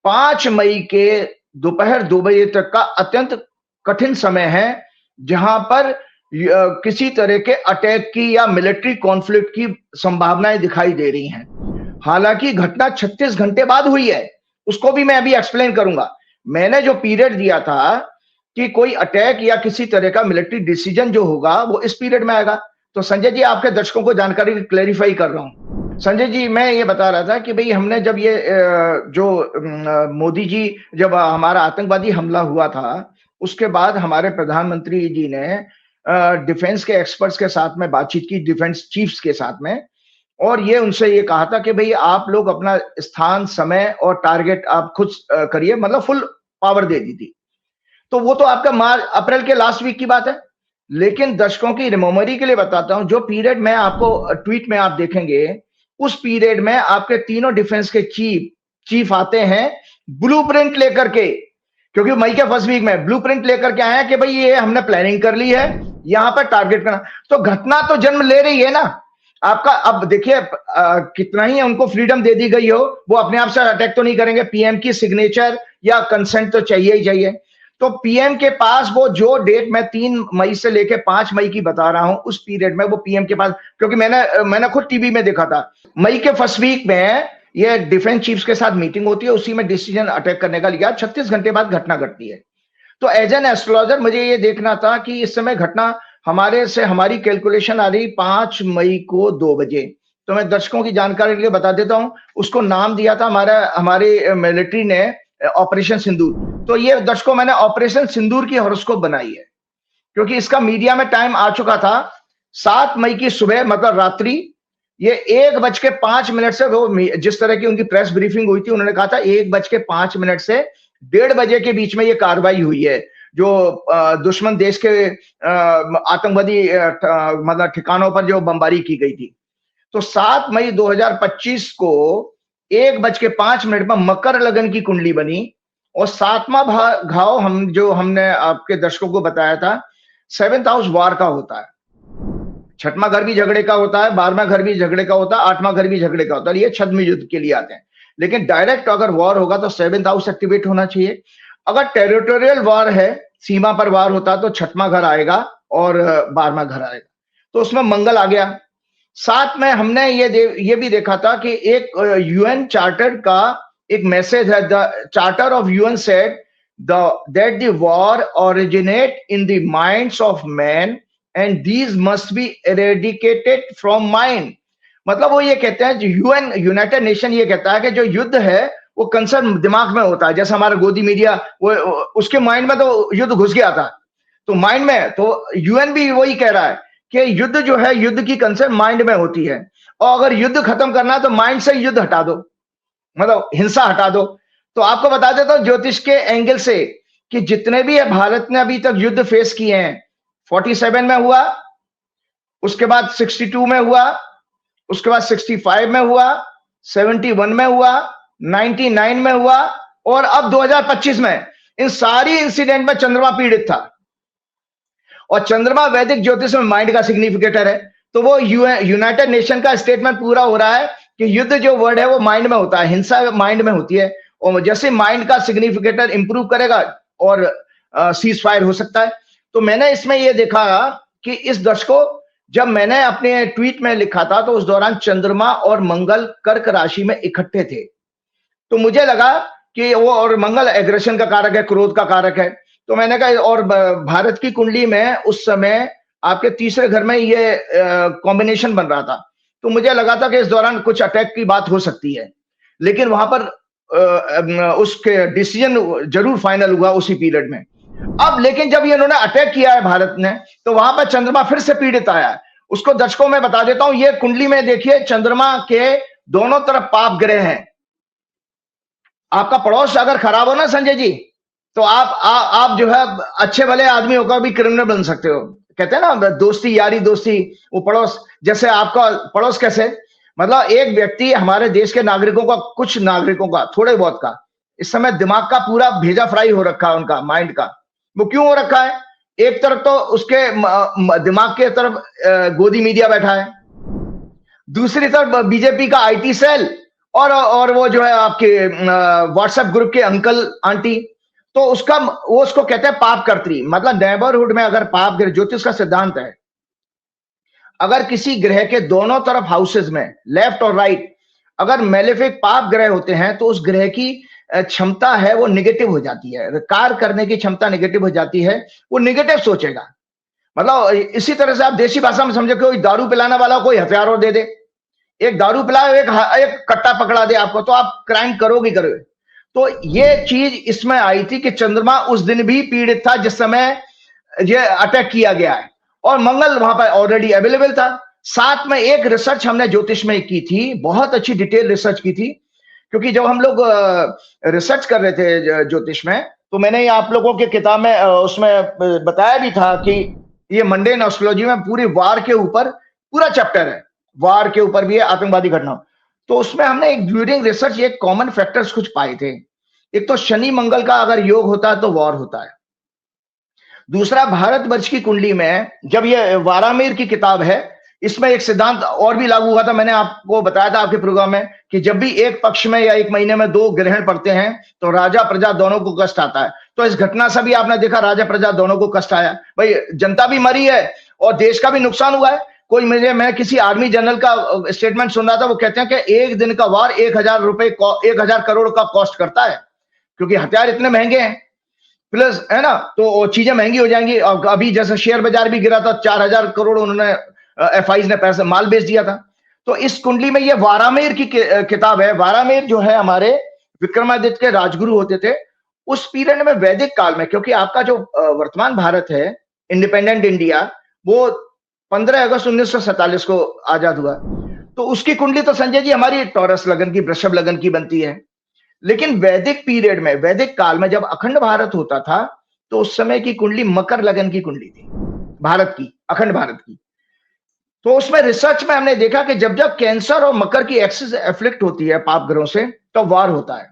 5 मई के दोपहर 2 बजे तक का अत्यंत कठिन समय है, जहां पर किसी तरह के अटैक की या मिलिट्री कॉन्फ्लिक्ट की संभावनाएं दिखाई दे रही हैं। हालांकि घटना 36 घंटे बाद हुई है, उसको भी मैं अभी एक्सप्लेन करूंगा। मैंने जो पीरियड दिया था कि कोई अटैक या किसी तरह का मिलिट्री डिसीजन जो होगा वो इस पीरियड में आएगा। तो संजय जी, आपके दर्शकों को जानकारी क्लेरिफाई कर रहा हूं। संजय जी, मैं ये बता रहा था कि भाई हमने जब ये जो मोदी जी, जब हमारा आतंकवादी हमला हुआ था, उसके बाद हमारे प्रधानमंत्री जी ने डिफेंस के एक्सपर्ट्स के साथ में बातचीत की, डिफेंस चीफ्स के साथ में, और ये उनसे ये कहा था कि भाई आप लोग अपना स्थान, समय और टारगेट आप खुद करिए, मतलब फुल पावर दे दी थी। तो वो तो आपका अप्रैल के लास्ट वीक की बात है। लेकिन दर्शकों की मेमोरी के लिए बताता हूं, जो पीरियड में आपको ट्वीट में आप देखेंगे, उस पीरियड में आपके तीनों डिफेंस के चीफ आते हैं ब्लूप्रिंट लेकर के, क्योंकि मई के फर्स्ट वीक में ब्लूप्रिंट लेकर के आए कि भाई ये हमने प्लानिंग कर ली है, यहां पर टारगेट करना। तो घटना तो जन्म ले रही है ना आपका। अब देखिए, कितना ही उनको फ्रीडम दे दी गई हो, वो अपने आप से अटैक तो नहीं करेंगे। पीएम की सिग्नेचर या कंसेंट तो चाहिए ही चाहिए। तो पीएम के पास वो जो डेट मैं 3 मई से लेके 5 मई की बता रहा हूं, उस पीरियड में वो पीएम के पास, क्योंकि मैंने खुद टीवी में देखा था, मई के फर्स्ट वीक में ये डिफेंस चीफ्स के साथ मीटिंग होती है, उसी में डिसीजन अटैक करने का लिया। 36 घंटे बाद घटना घटती है। तो एज एन एस्ट्रोलॉजर मुझे ये देखना था कि इस समय घटना हमारी कैलकुलेशन आ रही 5 मई को 2 बजे। तो मैं दर्शकों की जानकारी के लिए बता देता हूं, उसको नाम दिया था हमारे मिलिट्री ने ऑपरेशन सिंदूर। तो ये दर्शकों, मैंने ऑपरेशन सिंदूर की हॉरोस्कोप बनाई है, क्योंकि इसका मीडिया में टाइम आ चुका था। 7 मई की सुबह, मतलब रात्रि, ये 1:05 से, वो जिस तरह की उनकी प्रेस ब्रीफिंग हुई थी, उन्होंने कहा था 1:05 से 1:30 बजे के बीच में ये कार्रवाई हुई है, जो दुश्मन देश के आतंकवादी मतलब ठिकानों पर जो बमबारी की गई थी। तो 7 मई 2025 को 1:05 पर मकर लगन की कुंडली बनी, और 7वां घाव हमने आपके दर्शकों को बताया था, 7th हाउस वार का होता है। 6वां घर भी झगड़े का होता है, 12वां घर भी झगड़े का होता है, 8वां घर भी झगड़े का होता है। ये छद्म युद्ध के लिए आते हैं। लेकिन डायरेक्ट अगर वॉर होगा तो 7th हाउस एक्टिवेट होना चाहिए। अगर टेरिटोरियल वॉर है, सीमा पर वार होता है, तो 6वां घर आएगा और 12वां घर आएगा। तो उसमें मंगल आ गया। साथ में हमने ये भी देखा था कि एक यूएन चार्टर का एक मैसेज है, the charter of UN said that the war originate in the minds of man and these must be eradicated from mind। मतलब वो ये कहते हैं, यूनाइटेड नेशन ये कहता है कि जो युद्ध है वो कंसर्न दिमाग में होता है। जैसे हमारा गोदी मीडिया, वो उसके माइंड में तो युद्ध घुस गया था, तो माइंड में, तो यूएन भी वही कह रहा है कि युद्ध जो है, युद्ध की कंसर्न माइंड में होती है, और अगर युद्ध खत्म करना है तो माइंड से युद्ध हटा दो, मतलब हिंसा हटा दो। तो आपको बता देता हूं ज्योतिष के एंगल से कि जितने भी है भारत ने अभी तक युद्ध फेस किए हैं, 47 में हुआ, उसके बाद 62 में हुआ, उसके बाद 65 में हुआ, 71 में हुआ, 99 में हुआ, और अब 2025 में। इन सारी इंसिडेंट में चंद्रमा पीड़ित था, और चंद्रमा वैदिक ज्योतिष में माइंड का सिग्निफिकेटर है। तो वो यूनाइटेड नेशन का स्टेटमेंट पूरा हो रहा है कि युद्ध जो वर्ड है वो माइंड में होता है, हिंसा माइंड में होती है, और जैसे माइंड का सिग्निफिकेटर इंप्रूव करेगा और सीज फायर हो सकता है। तो मैंने इसमें ये देखा कि इस दशकों, जब मैंने अपने ट्वीट में लिखा था, तो उस दौरान चंद्रमा और मंगल कर्क राशि में इकट्ठे थे। तो मुझे लगा कि वो, और मंगल एग्रेशन का कारक है, क्रोध का कारक है। तो मैंने कहा, और भारत की कुंडली में उस समय आपके तीसरे घर में ये कॉम्बिनेशन बन रहा था, तो मुझे लगा था कि इस दौरान कुछ अटैक की बात हो सकती है। लेकिन वहां पर उसके डिसीजन जरूर फाइनल हुआ उसी पीरियड में। अब लेकिन जब ये इन्होंने अटैक किया है भारत ने, तो वहां पर चंद्रमा फिर से पीड़ित आया है। उसको दर्शकों में बता देता हूं, ये कुंडली में देखिए, चंद्रमा के दोनों तरफ पाप ग्रह हैं। आपका पड़ोस अगर खराब हो ना संजय जी, तो आप जो है अच्छे भले आदमी होकर भी क्रिमिनल बन सकते हो। कहते हैं ना दोस्ती यारी दोस्ती, वो पड़ोस, जैसे आपका पड़ोस कैसे, मतलब एक व्यक्ति हमारे देश के नागरिकों का, कुछ नागरिकों का, थोड़े बहुत का इस समय दिमाग का पूरा भेजा फ्राई हो रखा है, उनका माइंड का। वो क्यों हो रखा है? एक तरफ तो उसके दिमाग के तरफ गोदी मीडिया बैठा है, दूसरी तरफ बीजेपी का आईटी सेल, और वो जो है आपके व्हाट्सएप ग्रुप के अंकल आंटी। तो वो उसको कहते हैं पाप कर्त्री, मतलब नेबरहुड में अगर पाप, ज्योतिष का सिद्धांत है, अगर किसी ग्रह के दोनों तरफ हाउसेस में, लेफ्ट और राइट, अगर मेलेफिक पाप ग्रह होते हैं तो उस ग्रह की क्षमता है वो निगेटिव हो जाती है, कार्य करने की क्षमता निगेटिव हो जाती है, वो निगेटिव सोचेगा। मतलब इसी तरह से आप देसी भाषा में समझो, कोई दारू पिलाने वाला कोई हथियार और दे दे, एक दारू पिलाए, एक कट्टा पकड़ा दे आपको, तो आप क्राइम करोगे करोगे। तो ये चीज इसमें आई थी कि चंद्रमा उस दिन भी पीड़ित था जिस समय ये अटैक किया गया है, और मंगल वहां पर ऑलरेडी अवेलेबल था। साथ में एक रिसर्च हमने ज्योतिष में की थी, बहुत अच्छी डिटेल रिसर्च की थी, क्योंकि जब हम लोग रिसर्च कर रहे थे ज्योतिष में, तो मैंने आप लोगों के किताब में उसमें बताया भी था कि ये मंडेन एस्ट्रोलॉजी में पूरी वार के ऊपर पूरा चैप्टर है, वार के ऊपर भी है, आतंकवादी घटना। तो उसमें हमने एक ड्यूरिंग रिसर्च एक कॉमन फैक्टर्स कुछ पाए थे। एक तो शनि मंगल का अगर योग होता है तो वॉर होता है। दूसरा, भारतवर्ष की कुंडली में जब ये वारामिर की किताब है, इसमें एक सिद्धांत और भी लागू हुआ था, मैंने आपको बताया था आपके प्रोग्राम में, कि जब भी एक पक्ष में या एक महीने में 2 ग्रहण पड़ते हैं तो राजा प्रजा दोनों को कष्ट आता है। तो इस घटना से भी आपने देखा राजा प्रजा दोनों को कष्ट आया, भाई जनता भी मरी है और देश का भी नुकसान हुआ है। मैं किसी आर्मी जनरल का स्टेटमेंट सुन रहा था, वो कहते हैं कि एक दिन का वार 1000 करोड़ का कॉस्ट करता है, क्योंकि हथियार इतने महंगे हैं, प्लस है ना, तो चीजें महंगी हो जाएंगी। और अभी जैसे शेयर बाजार भी गिरा था, 4000 करोड़ उन्होंने एफआईज ने पैसे माल बेच दिया था। तो इस कुंडली में ये वारामेर की किताब है। वारामेर जो है हमारे विक्रमादित्य के राजगुरु होते थे उस पीरियड में, वैदिक काल में, क्योंकि आपका जो वर्तमान भारत है, इंडिपेंडेंट इंडिया, वो 15 अगस्त 1947 को आजाद हुआ। तो उसकी कुंडली तो संजय जी हमारी टॉरस लगन की, वृषभ लगन की बनती है। लेकिन वैदिक पीरियड में, वैदिक काल में जब अखंड भारत होता था, तो उस समय की कुंडली मकर लगन की कुंडली थी, भारत की, अखंड भारत की। तो उसमें रिसर्च में हमने देखा कि जब जब कैंसर और मकर की एक्सिस एफ्लिक्ट होती है पाप ग्रहों से, तो वार होता है।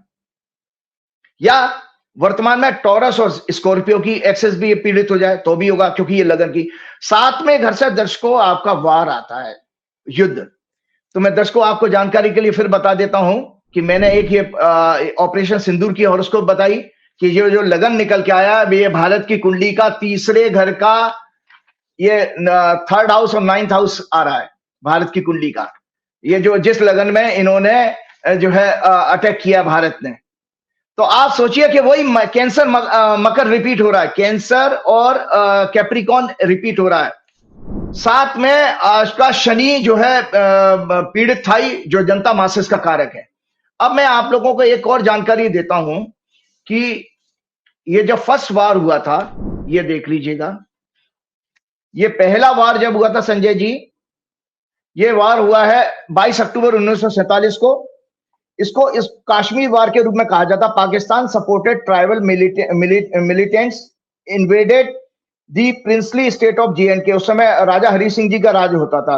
या वर्तमान में टॉरस और स्कॉर्पियो की एक्सिस भी पीड़ित हो जाए तो भी होगा, क्योंकि ये लगन की। 7वें घर से दर्शकों आपका वार आता है, युद्ध। तो मैं दर्शकों आपको जानकारी के लिए फिर बता देता हूं कि मैंने एक ये ऑपरेशन सिंदूर की हॉरोस्कोप बताई कि ये जो लगन निकल के आया, ये भारत की कुंडली का तीसरे घर का, ये 3rd हाउस और 9th हाउस आ रहा है भारत की कुंडली का। ये जो जिस लगन में इन्होंने जो है अटैक किया भारत ने, तो आप सोचिए कि वही कैंसर मकर रिपीट हो रहा है, कैंसर और कैप्रिकॉन रिपीट हो रहा है। साथ में उसका शनि जो है पीड़ित था ही, जो जनता मासिस का कारक है। अब मैं आप लोगों को एक और जानकारी देता हूं कि ये जो फर्स्ट वार हुआ था, ये देख लीजिएगा, ये पहला वार जब हुआ था संजय जी, ये वार हुआ है 22 अक्टूबर 1947 को। इसको इस कश्मीर वार के रूप में कहा जाता। Pakistan supported tribal militants invaded the princely state of J&K। उस समय राजा हरि सिंह जी का राज होता था।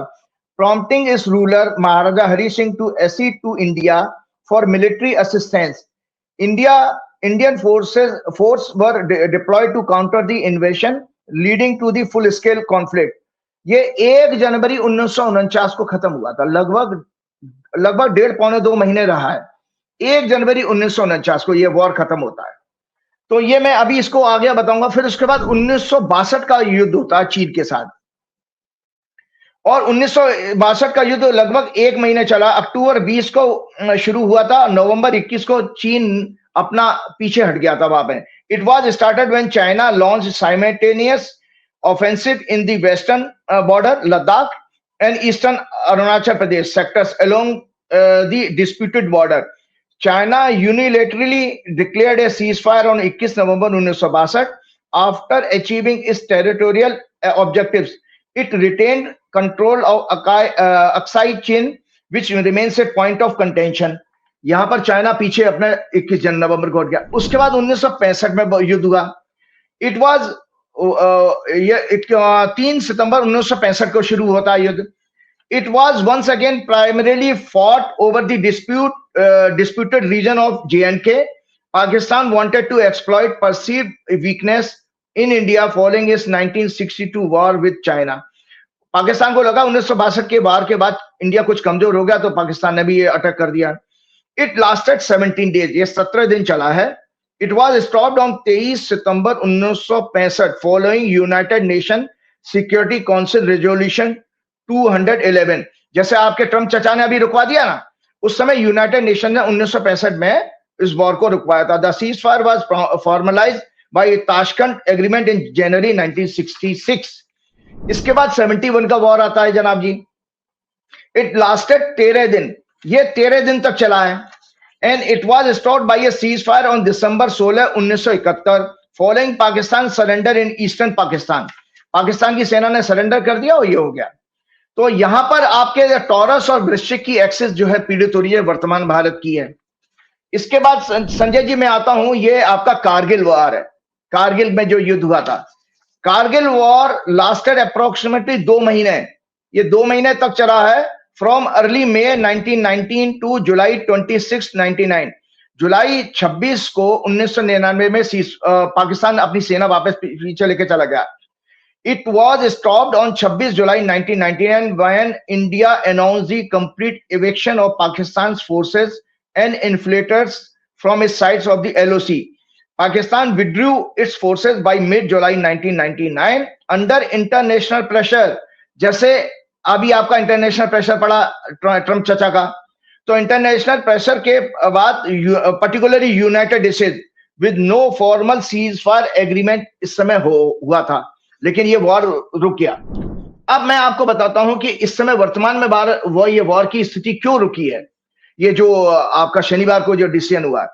Prompting its ruler Maharaja Hari Singh to accede to India for military assistance. Indian force were deployed to counter the invasion, leading to the full scale conflict। ये 1 जनवरी 1949 को खत्म हुआ था, लगभग 1.5-2 महीने रहा है। 1 जनवरी 1949 को ये वॉर खत्म होता है। तो ये मैं अभी इसको आगे बताऊंगा। फिर उसके बाद 1962 का युद्ध होता है चीन के साथ, और 1962 का युद्ध लगभग 1 महीने चला। अक्टूबर 20 को शुरू हुआ था, नवंबर 21 को चीन अपना पीछे हट गया था वहां पे। It was started when China launch simultaneous offensive in the western border, Ladakh and eastern Arunachal Pradesh sectors along the disputed border. China unilaterally declared a ceasefire on 21 November 1962 after achieving its territorial objectives. It retained control of Aksai Chin, which remains a point of contention. यहां पर China पीछे अपने 21 नवंबर को हट गया। उसके बाद 1965 में युद्ध हुआ। इट वॉज 3 सितंबर 1965 को शुरू होता है युद्ध। It was once again primarily fought over the disputed region of J&K. Pakistan wanted to exploit perceived weakness in India following its 1962 war with China. Pakistan को लगा 1962 के वार के बाद इंडिया कुछ कमजोर हो गया, तो पाकिस्तान ने भी ये अटैक कर दिया। It lasted 17 days. ये 17 दिन चला है। It was stopped on 23 September 1965 following United Nations Security Council Resolution 211। जैसे आपके ट्रम्प चचा ने अभी रुकवा दिया ना, उस समय यूनाइटेड नेशन ने 1965 में इस वॉर को रुकवाया था। The ceasefire was formalised by Tashkent agreement in January 1966। इसके बाद 71 का वॉर आता है जनाब जी। इट लास्टेड 13 दिन, ये 13 दिन तक चला है। And it was stopped bye a cease fire on December 16 1971 following Pakistan surrender in eastern Pakistan. Pakistan की सेना ने सरेंडर कर दिया और ये हो गया। तो यहां पर आपके टॉरस और वृश्चिक की एक्सिस जो है पीड़ित हो रही है, वर्तमान भारत की है। इसके बाद संजय जी मैं आता हूं, ये आपका कारगिल वॉर है। कारगिल में जो युद्ध हुआ था, कारगिल वॉर लास्टेड अप्रोक्सीमेटली 2 महीने। ये 2 महीने तक चला है, फ्रॉम अर्ली मई 1919 टू जुलाई 26 1999। जुलाई 26 को 1999 में पाकिस्तान अपनी सेना वापस पीछे लेके चला गया। It was stopped on 26 July 1999 when India announced the complete eviction of Pakistan's forces and infiltrators from its sides of the LOC. Pakistan withdrew its forces by mid-July 1999 under international pressure। जैसे अभी आपका international pressure पड़ा Trump चचा का, तो international pressure के बाद particularly United States with no formal ceasefire agreement इस समय हुआ था, लेकिन ये वॉर रुक गया। अब मैं आपको बताता हूं कि इस समय वर्तमान में ये वॉर की स्थिति क्यों रुकी है। ये जो आपका शनिवार को जो डिसीजन हुआ,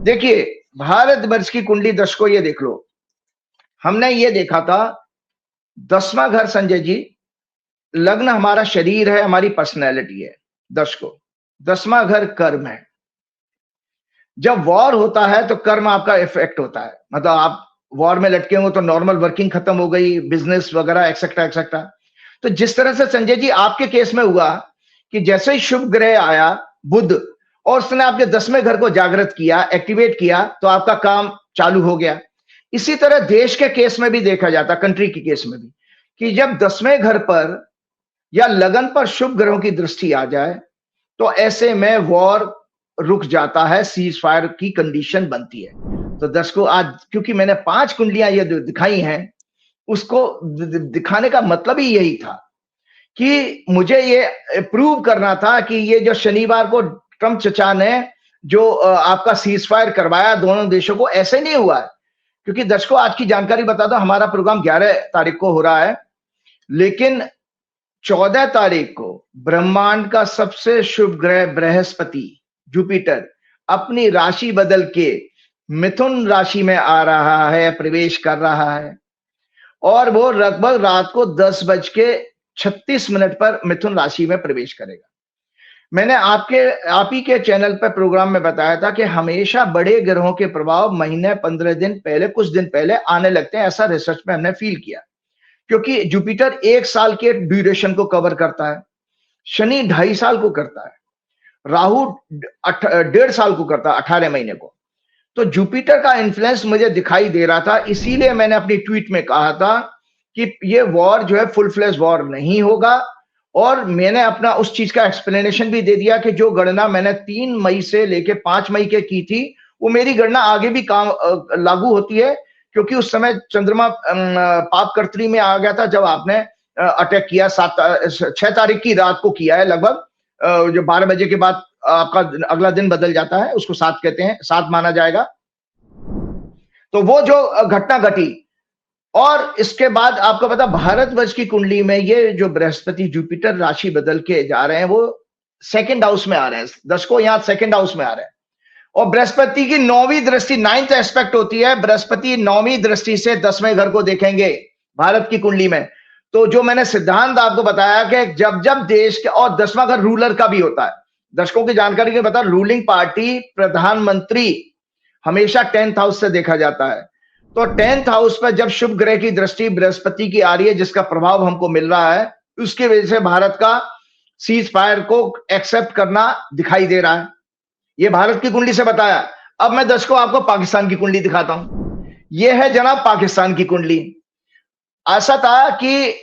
देखिए भारत वर्ष की कुंडली दर्शकों ये देख लो। हमने ये देखा था 10वां घर संजय जी, लग्न हमारा शरीर है, हमारी पर्सनैलिटी है दर्शकों। 10वां घर कर्म है। जब वॉर होता है तो कर्म आपका इफेक्ट होता है, मतलब आप वॉर में लटके हो तो नॉर्मल वर्किंग खत्म हो गई, बिजनेस वगैरह एक्सेट्रा एक्सेट्रा। तो जिस तरह से संजय जी आपके केस में हुआ कि जैसे ही शुभ ग्रह आया बुध, और उसने आपके 10वें घर को जागृत किया, एक्टिवेट किया, तो आपका काम चालू हो गया। इसी तरह देश के केस में भी देखा जाता, कंट्री के केस में भी, कि जब 10वें घर पर या लगन पर शुभ ग्रहों की दृष्टि आ जाए तो ऐसे में वॉर रुक जाता है, सीज फायर की कंडीशन बनती है। तो दर्शकों आज क्योंकि मैंने 5 कुंडलियां ये दिखाई हैं, उसको दिखाने का मतलब ही यही था कि मुझे ये प्रूव करना था कि ये जो शनिवार को ट्रम्प चचा ने जो आपका सीज फायर करवाया दोनों देशों को, ऐसे नहीं हुआ है। क्योंकि दर्शकों आज की जानकारी बता दो, हमारा प्रोग्राम 11 तारीख को हो रहा है, लेकिन 14 तारीख को ब्रह्मांड का सबसे शुभ ग्रह बृहस्पति जुपिटर अपनी राशि बदल के मिथुन राशि में आ रहा है, प्रवेश कर रहा है, और वो लगभग रात को 10:36 पर मिथुन राशि में प्रवेश करेगा। मैंने आप ही के चैनल पर प्रोग्राम में बताया था कि हमेशा बड़े ग्रहों के प्रभाव महीने 15 दिन पहले, कुछ दिन पहले आने लगते हैं, ऐसा रिसर्च में हमने फील किया। क्योंकि जुपिटर 1 साल के ड्यूरेशन को कवर करता है, शनि 2.5 साल को करता है, राहु 1.5 साल को करता है, 18 महीने को। तो जुपिटर का इन्फ्लुएंस मुझे दिखाई दे रहा था, इसीलिए मैंने अपनी ट्वीट में कहा था कि ये वॉर जो है फुल फ्लैश वॉर नहीं होगा। और मैंने अपना उस चीज का एक्सप्लेनेशन भी दे दिया कि जो गणना मैंने 3 मई से लेके 5 मई के की थी, वो मेरी गणना आगे भी काम लागू होती है, क्योंकि उस समय चंद्रमा पाप कर्तरी में आ गया था जब आपने अटैक किया। 6 तारीख की रात को किया है, लगभग जो 12 बजे के बाद आपका अगला दिन बदल जाता है, उसको 7 कहते हैं, 7 माना जाएगा। तो वो जो घटना घटी, और इसके बाद आपको पता भारतवर्ष की कुंडली में ये जो बृहस्पति जुपिटर राशि बदल के जा रहे हैं, वो 2nd हाउस में आ रहे हैं दर्शकों, यहाँ 2nd हाउस में आ रहे हैं। और बृहस्पति की 9वीं दृष्टि, 9th एस्पेक्ट होती है, बृहस्पति 9वीं दृष्टि से 10वें घर को देखेंगे भारत की कुंडली में। तो जो मैंने सिद्धांत आपको बताया कि जब जब देश के, और 10वां घर रूलर का भी होता है, दर्शकों की जानकारी के बता, रूलिंग पार्टी प्रधानमंत्री हमेशा 10th हाउस से देखा जाता है। तो 10th हाउस पर जब शुभ ग्रह की दृष्टि बृहस्पति की आ रही है, जिसका प्रभाव हमको मिल रहा है, उसकी वजह से भारत का सीज फायर को एक्सेप्ट करना दिखाई दे रहा है। ये भारत की कुंडली से बताया। अब मैं दर्शकों आपको पाकिस्तान की कुंडली दिखाता हूं। यह है जनाब पाकिस्तान की कुंडली। ऐसा था कि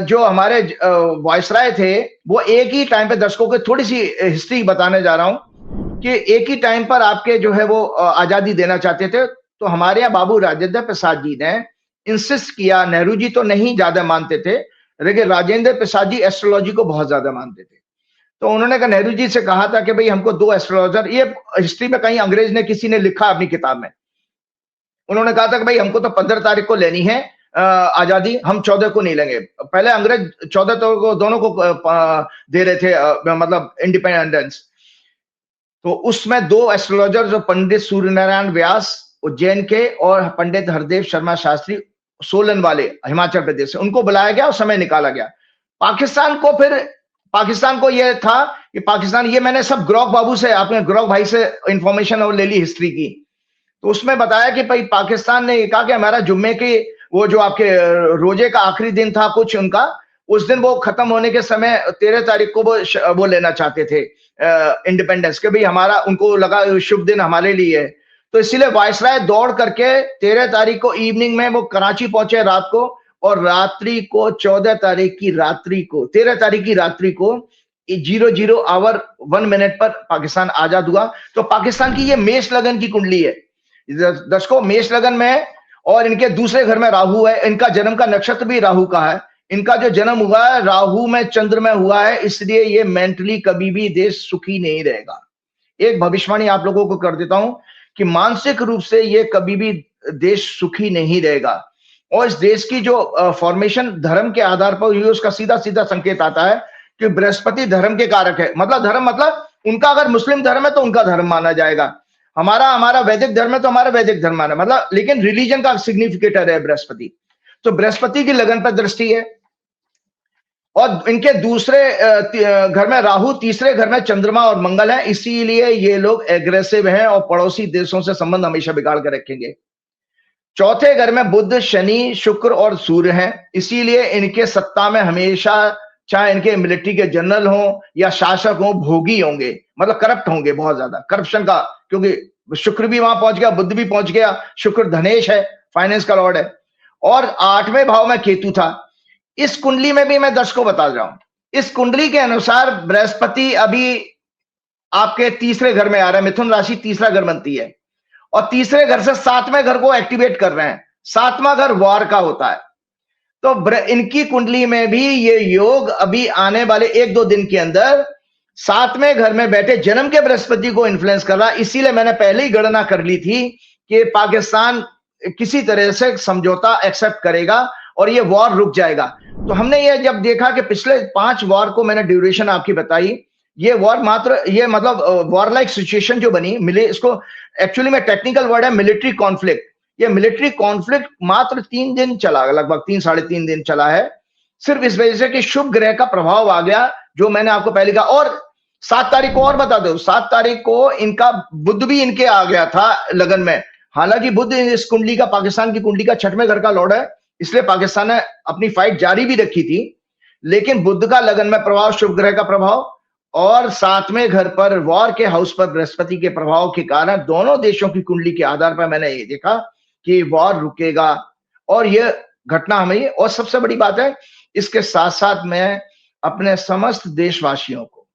जो हमारे वायसराय थे, वो एक ही टाइम पे, दर्शकों को थोड़ी सी हिस्ट्री बताने जा रहा हूं कि एक ही टाइम पर आपके जो है वो आजादी देना चाहते थे। तो हमारे यहाँ बाबू राजेंद्र प्रसाद जी ने इंसिस्ट किया। नेहरू जी तो नहीं ज्यादा मानते थे, लेकिन राजेंद्र प्रसाद जी एस्ट्रोलॉजी को बहुत ज्यादा मानते थे। तो उन्होंने कहा, नेहरू जी से कहा था कि भाई हमको 2 एस्ट्रोलॉजर, ये हिस्ट्री में कहीं अंग्रेज ने किसी ने लिखा अपनी किताब में, उन्होंने कहा था कि भाई हमको तो 15 तारीख को लेनी है आजादी, हम 14 को नहीं लेंगे। पहले अंग्रेज 14 को दोनों को दे रहे थे, मतलब इंडिपेंडेंस। तो उसमें 2 एस्ट्रोलॉजर, जो पंडित सूर्यनारायण व्यास उज्जैन के और पंडित हरदेव शर्मा शास्त्री सोलन वाले हिमाचल प्रदेश से, उनको बुलाया गया और समय निकाला गया। पाकिस्तान को यह था कि पाकिस्तान, ये मैंने सब ग्रोक बाबू से, आपने ग्रोक भाई से इंफॉर्मेशन और ले ली हिस्ट्री की। तो उसमें बताया कि भाई पाकिस्तान ने कहा कि हमारा जुम्मे के वो जो आपके रोजे का आखिरी दिन था कुछ उनका, उस दिन वो खत्म होने के समय 13 तारीख को वो लेना चाहते थे इंडिपेंडेंस के, भाई हमारा, उनको लगा शुभ दिन हमारे लिए है। तो इसीलिए वायसराय दौड़ करके 13 तारीख को इवनिंग में वो कराची पहुंचे रात को, और रात्रि को 14 तारीख की रात्रि को, 13 तारीख की रात्रि को 00 आवर 1 मिनट पर पाकिस्तान आजाद हुआ। तो पाकिस्तान की ये मेष लगन की कुंडली है दर्शकों, मेष लगन में है, और इनके दूसरे घर में राहु है। इनका जन्म का नक्षत्र भी राहु का है। इनका जो जन्म हुआ है राहु में चंद्र में हुआ है, इसलिए ये मेंटली कभी भी देश सुखी नहीं रहेगा। एक भविष्यवाणी आप लोगों को कर देता हूं कि मानसिक रूप से ये कभी भी देश सुखी नहीं रहेगा। और इस देश की जो फॉर्मेशन धर्म के आधार पर हुई, उसका सीधा सीधा संकेत आता है कि बृहस्पति धर्म के कारक है। मतलब धर्म, मतलब उनका अगर मुस्लिम धर्म है तो उनका धर्म माना जाएगा, हमारा वैदिक धर्म है तो हमारा वैदिक धर्म माना, मतलब, लेकिन रिलीजन का सिग्निफिकेटर है बृहस्पति। तो बृहस्पति की लगन पर दृष्टि है, और इनके दूसरे घर में राहु, तीसरे घर में चंद्रमा और मंगल है। इसीलिए ये लोग एग्रेसिव हैं और पड़ोसी देशों से संबंध हमेशा बिगाड़ कर रखेंगे। चौथे घर में बुध, शनि, शुक्र और सूर्य हैं। इसीलिए इनके सत्ता में हमेशा, चाहे इनके मिलिट्री के जनरल हो या शासक हो, भोगी होंगे, मतलब करप्ट होंगे, बहुत ज्यादा करप्शन का, क्योंकि शुक्र भी वहां पहुंच गया, बुध भी पहुंच गया। शुक्र धनेश है, फाइनेंस का लॉर्ड है, और 8वें भाव में केतु था। इस कुंडली में भी मैं दर्शकों को बता रहा हूं, इस कुंडली के अनुसार बृहस्पति अभी आपके तीसरे घर में आ रहा है। मिथुन राशि तीसरा घर बनती है, और तीसरे घर से 7वें घर को एक्टिवेट कर रहे हैं। 7वां घर वार का होता है। तो इनकी कुंडली में भी ये योग अभी आने वाले 1-2 दिन के अंदर 7वें घर में बैठे जन्म के बृहस्पति को इन्फ्लुएंस कर रहा है। इसीलिए मैंने पहले ही गणना कर ली थी कि पाकिस्तान किसी तरह से समझौता एक्सेप्ट करेगा और ये वॉर रुक जाएगा। तो हमने ये जब देखा कि पिछले 5 वॉर को मैंने ड्यूरेशन आपकी बताई, ये वॉर मात्र, ये मतलब वॉर लाइक सिचुएशन जो बनी, मिले, इसको एक्चुअली में टेक्निकल वर्ड है मिलिट्री कॉन्फ्लिक्ट। ये मिलिट्री कॉन्फ्लिक्ट मात्र 3 दिन चला, लगभग 3 साढ़े 3 दिन चला है, सिर्फ इस वजह से कि शुभ ग्रह का प्रभाव आ गया, जो मैंने आपको पहले कहा। और 7 तारीख को और बता दो, 7 तारीख को इनका बुध भी इनके आ गया था लगन में। हालांकि बुध इस कुंडली का, पाकिस्तान की कुंडली का 6वें घर का लॉर्ड है, इसलिए पाकिस्तान ने अपनी फाइट जारी भी रखी थी। लेकिन बुध का लगन में प्रभाव, शुभ ग्रह का प्रभाव, और 7वें घर पर वॉर के हाउस पर बृहस्पति के प्रभाव के कारण दोनों देशों की कुंडली के आधार पर मैंने ये देखा कि वॉर रुकेगा, और ये घटना हमें, और सबसे बड़ी बात है, इसके साथ साथ मैं अपने समस्त देशवासियों को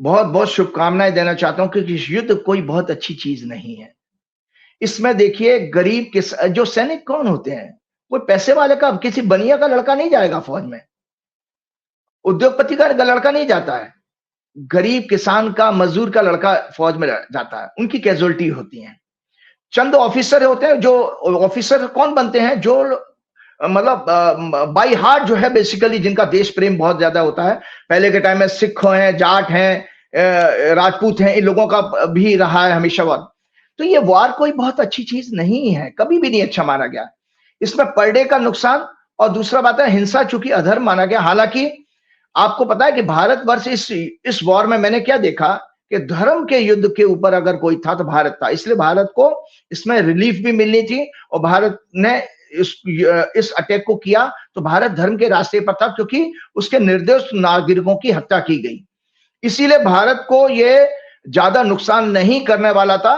बहुत बहुत शुभकामनाएं देना चाहता हूं, क्योंकि युद्ध कोई बहुत अच्छी चीज नहीं है। इसमें देखिए, गरीब किस, जो सैनिक कौन होते हैं, कोई पैसे वाले का, किसी बनिया का लड़का नहीं जाएगा फौज में, उद्योगपति का लड़का नहीं जाता है, गरीब किसान का, मजदूर का लड़का फौज में जाता है। उनकी कैजुअलिटी होती है। चंद ऑफिसर होते हैं, जो ऑफिसर कौन बनते हैं, जो मतलब बाई हार्ट जो है बेसिकली, जिनका देश प्रेम बहुत ज्यादा होता है। पहले के टाइम में सिख हैं, जाट हैं, राजपूत हैं, इन लोगों का भी रहा है हमेशा वार। तो ये वार कोई बहुत अच्छी चीज नहीं है, कभी भी नहीं अच्छा माना गया। इसमें पर डे का नुकसान, और दूसरा बात है हिंसा, चूंकि अधर्म माना गया। हालांकि आपको पता है कि भारतवर्ष इस वॉर में मैंने क्या देखा कि धर्म के युद्ध के ऊपर अगर कोई था तो भारत था, इसलिए भारत को इसमें रिलीफ भी मिलनी थी और भारत ने इस अटैक को किया तो भारत धर्म के रास्ते पर था, क्योंकि उसके निर्दोष नागरिकों की हत्या की गई। इसीलिए भारत को ये ज्यादा नुकसान नहीं करने वाला था,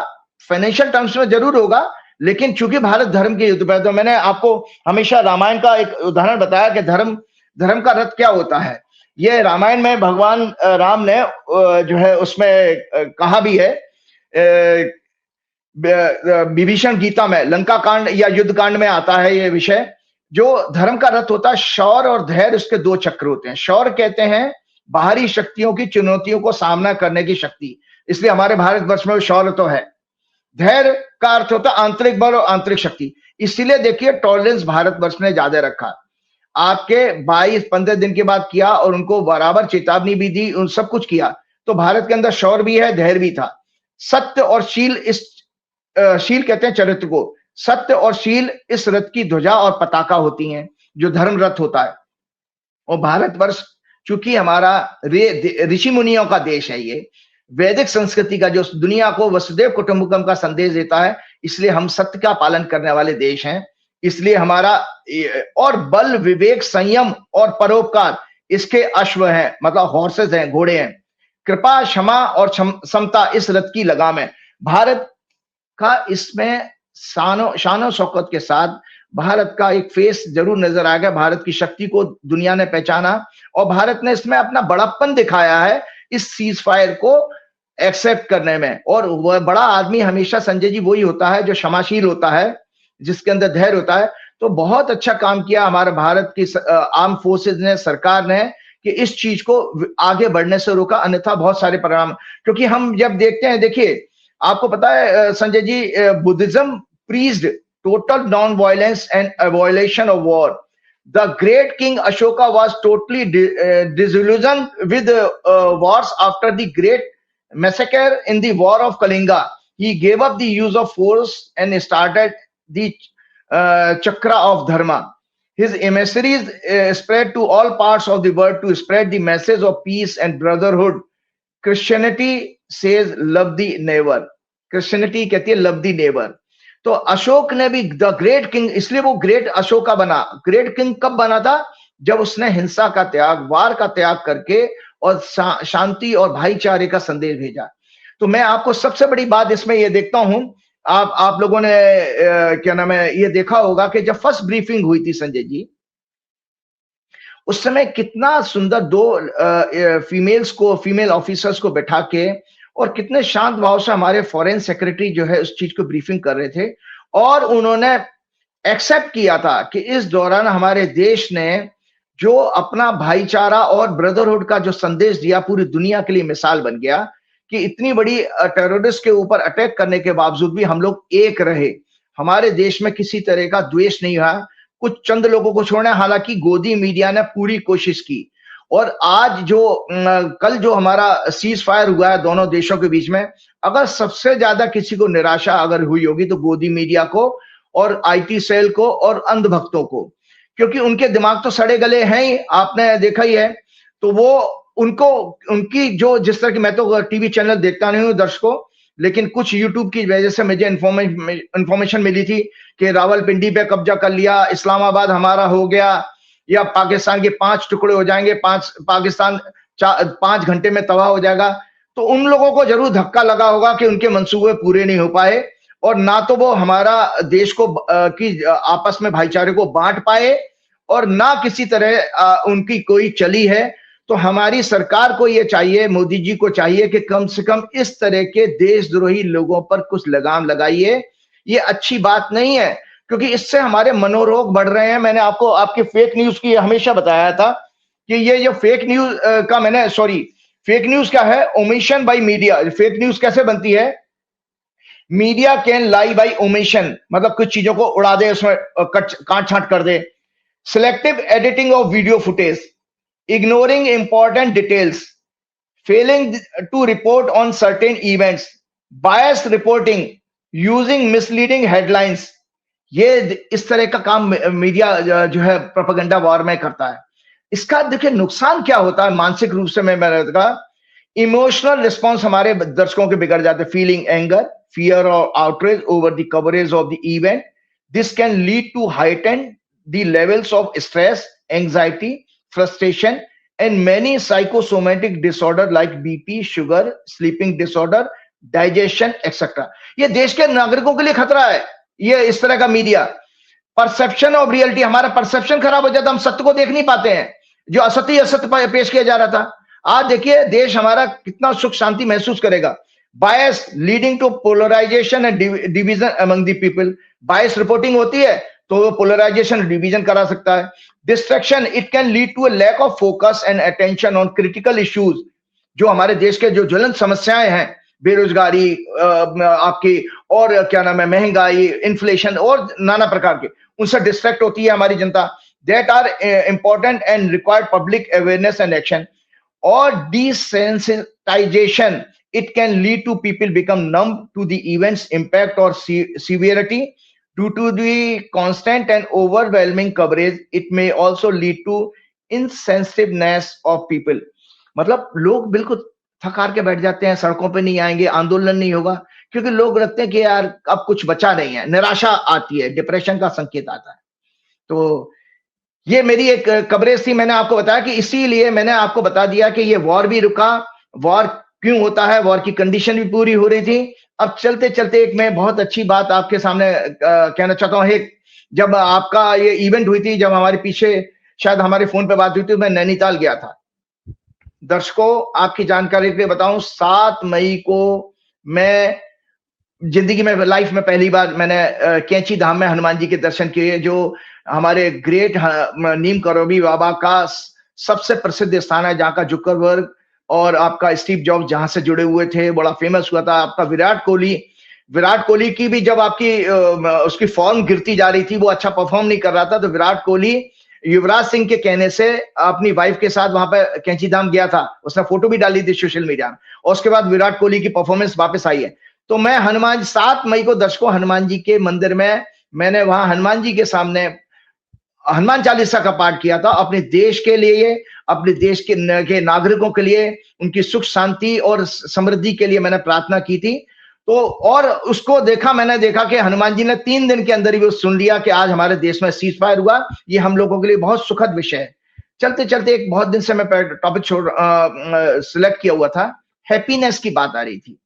फाइनेंशियल टर्म्स में जरूर होगा, लेकिन चूंकि भारत धर्म के युद्ध पे, तो मैंने आपको हमेशा रामायण का एक उदाहरण बताया कि धर्म का रथ क्या होता है। ये रामायण में भगवान राम ने जो है उसमें कहा भी है, विभीषण गीता में लंका कांड या युद्ध कांड में आता है ये विषय। जो धर्म का रथ होता है, शौर्य और धैर्य उसके दो चक्र होते हैं। शौर्य कहते हैं बाहरी शक्तियों की चुनौतियों को सामना करने की शक्ति, इसलिए हमारे भारतवर्ष में शौर्य तो है। धैर्य का अर्थ होता है आंतरिक बल और आंतरिक शक्ति, इसीलिए देखिए टॉलरेंस भारतवर्ष ने ज्यादा रखा। आपके 22-15 दिन के बाद किया और उनको बराबर चेतावनी भी दी, उन सब कुछ किया, तो भारत के अंदर शौर्य भी है, धैर्य भी था। सत्य और शील, शील कहते हैं चरित्र को, सत्य और शील इस रथ की ध्वजा और पताका होती हैं, जो धर्म रथ होता है। और भारतवर्ष चूंकि हमारा ऋषि मुनियों का देश है, ये वैदिक संस्कृति का जो दुनिया को वसुदेव कुटुंबकम का संदेश देता है, इसलिए हम सत्य का पालन करने वाले देश हैं। इसलिए हमारा और बल, विवेक, संयम और परोपकार इसके अश्व हैं, मतलब हॉर्सेस हैं, घोड़े हैं। कृपा, क्षमा और समता इस रथ की लगाम है। भारत का इसमें शानो शौकत के साथ भारत का एक फेस जरूर नजर आएगा। भारत की शक्ति को दुनिया ने पहचाना और भारत ने इसमें अपना बड़प्पन दिखाया है इस सीज फायर को एक्सेप्ट करने में। और वह बड़ा आदमी हमेशा संजय जी वही होता है जो क्षमाशील होता है, जिसके अंदर धैर्य होता है। तो बहुत अच्छा काम किया हमारे भारत की आर्म फोर्सेस ने, सरकार ने, कि इस चीज को आगे बढ़ने से रोका, अन्यथा बहुत सारे परिणाम। क्योंकि हम जब देखते हैं, देखिए आपको पता है Sanjay ji, Buddhism preached total non-violence and avoidance of war. The great King Ashoka was totally disillusioned with wars after the great massacre in the War of Kalinga. He gave up the use of force and started the Chakra of Dharma. His emissaries spread to all parts of the world to spread the message of peace and brotherhood. Christianity says love the neighbor. Christianity कहती है love the neighbor. तो अशोक ने भी the great king, इसलिए वो great Ashoka बना। Great king कब बना था? जब उसने हिंसा का त्याग, वार का त्याग करके और शांति और भाईचारे का संदेश भेजा। तो मैं आपको सबसे बड़ी बात इसमें ये देखता हूं, आप लोगों ने क्या नाम है ये देखा होगा कि जब फर्स्ट ब्रीफिंग हुई थी संजय जी, उस समय कितना सुंदर दो फीमेल ऑफिसर्स को बैठा के और कितने शांत भाव से हमारे फॉरेन सेक्रेटरी जो है उस चीज को ब्रीफिंग कर रहे थे। और उन्होंने एक्सेप्ट किया था कि इस दौरान हमारे देश ने जो अपना भाईचारा और ब्रदरहुड का जो संदेश दिया, पूरी दुनिया के लिए मिसाल बन गया कि इतनी बड़ी टेररिस्ट के ऊपर अटैक करने के बावजूद भी हम लोग एक रहे। हमारे देश में किसी तरह का द्वेष नहीं हुआ, कुछ चंद लोगों को छोड़ना। हालांकि गोदी मीडिया ने पूरी कोशिश की। और आज जो कल जो हमारा सीज फायर हुआ है दोनों देशों के बीच में, अगर सबसे ज्यादा किसी को निराशा अगर हुई होगी तो गोदी मीडिया को और आईटी सेल को और अंधभक्तों को, क्योंकि उनके दिमाग तो सड़े गले हैं ही, आपने देखा ही है। तो वो उनको उनकी जो जिस तरह की, मैं तो टीवी चैनल देखता नहीं हूँ दर्शकों, लेकिन कुछ यूट्यूब की वजह से मुझे इंफॉर्मेशन मिली थी कि रावलपिंडी पे कब्जा कर लिया, इस्लामाबाद हमारा हो गया, या पाकिस्तान के 5 टुकड़े हो जाएंगे, पाकिस्तान 5 घंटे में तबाह हो जाएगा। तो उन लोगों को जरूर धक्का लगा होगा कि उनके मंसूबे पूरे नहीं हो पाए और ना तो वो हमारा देश को की आपस में भाईचारे को बांट पाए और ना किसी तरह उनकी कोई चली है। तो हमारी सरकार को ये चाहिए, मोदी जी को चाहिए कि कम से कम इस तरह के देशद्रोही लोगों पर कुछ लगाम लगाइए। ये अच्छी बात नहीं है, क्योंकि इससे हमारे मनोरोग बढ़ रहे हैं। मैंने आपको आपके फेक न्यूज की हमेशा बताया था कि ये जो फेक न्यूज का फेक न्यूज क्या है? Omission by media. Fake news कैसे बनती है? Media can lie by omission, मतलब कुछ चीजों को उड़ा दे, उसमें काट छांट कर दे। Selective editing of video footage, ignoring important details, failing to report on certain events, bias reporting, using misleading headlines. ये इस तरह का काम मीडिया जो है प्रोपेगेंडा वॉर में करता है। इसका देखिए नुकसान क्या होता है मानसिक रूप से, मैंने कहा इमोशनल रिस्पॉन्स हमारे दर्शकों के बिगड़ जाते हैं, feeling anger, fear or outrage over the coverage of the event. This can lead to heighten the levels of stress, anxiety, frustration, and many psychosomatic disorder like BP, sugar, sleeping disorder, digestion, etc. ये देश के नागरिकों के लिए खतरा है, ये इस तरह का मीडिया। परसेप्शन ऑफ रियलिटी, हमारा परसेप्शन खराब हो जाता है, हम सत्य को देख नहीं पाते हैं, जो असत्य पेश किया जा रहा था। आज देखिए देश हमारा कितना सुख शांति महसूस करेगा। Bias leading to polarisation and division among the people, bias reporting होती है तो वो पोलराइजेशन डिवीजन करा सकता है। Distraction, it can lead to a lack of focus and attention on critical issues, जो हमारे देश के जो ज्वलंत समस्याएं हैं, बेरोजगारी आपकी और क्या नाम है, महंगाई, इन्फ्लेशन और नाना प्रकार के, उनसे डिस्ट्रैक्ट होती है हमारी जनता। That are important and required public awareness and action. और desensitization, it can lead to people become numb to the event's impact or severity due to the constant and overwhelming coverage. It may also lead to insensitiveness of people. मतलब लोग बिल्कुल थक हार के बैठ जाते हैं, सड़कों पे नहीं आएंगे, आंदोलन नहीं होगा, क्योंकि लोग रखते हैं कि यार अब कुछ बचा नहीं है, निराशा आती है, डिप्रेशन का संकेत आता है। तो ये मेरी एक कवरेज थी, मैंने आपको बताया कि इसीलिए मैंने आपको बता दिया कि ये वॉर भी रुका, वॉर क्यों होता है, वॉर की कंडीशन भी पूरी हो रही थी। अब चलते चलते एक मैं बहुत अच्छी बात आपके सामने कहना चाहता हूँ। एक जब आपका ये इवेंट हुई थी, जब हमारे पीछे शायद हमारे फोन पे बात हुई थी, मैं नैनीताल गया था। दर्शकों आपकी जानकारी के लिए बताऊं, 7 मई को मैं जिंदगी में लाइफ में पहली बार मैंने कैंची धाम में हनुमान जी के दर्शन किए, जो हमारे ग्रेट नीम करोबी बाबा का सबसे प्रसिद्ध स्थान है, जहाँ का जुकरबर्ग और आपका स्टीव जॉब्स जहां से जुड़े हुए थे, बड़ा फेमस हुआ था। आपका विराट कोहली की भी जब आपकी उसकी फॉर्म गिरती जा रही थी, वो अच्छा परफॉर्म नहीं कर रहा था, तो विराट कोहली युवराज सिंह के कहने से अपनी वाइफ के साथ वहां पर कैंची धाम गया था। उसने फोटो भी डाली थी सोशल मीडिया में, और उसके बाद विराट कोहली की परफॉर्मेंस वापस आई है। तो मैं 7 मई को दर्शकों हनुमान जी के मंदिर में मैंने वहां हनुमान जी के सामने हनुमान चालीसा का पाठ किया था, अपने देश के लिए, अपने देश के नागरिकों के लिए, उनकी सुख शांति और समृद्धि के लिए मैंने प्रार्थना की थी। तो और उसको मैंने देखा कि हनुमान जी ने 3 दिन के अंदर ही वो सुन लिया कि आज हमारे देश में सीज फायर हुआ। ये हम लोगों के लिए बहुत सुखद विषय है। चलते चलते एक बहुत दिन से मैं टॉपिक सिलेक्ट किया हुआ था, हैप्पीनेस की बात आ रही थी।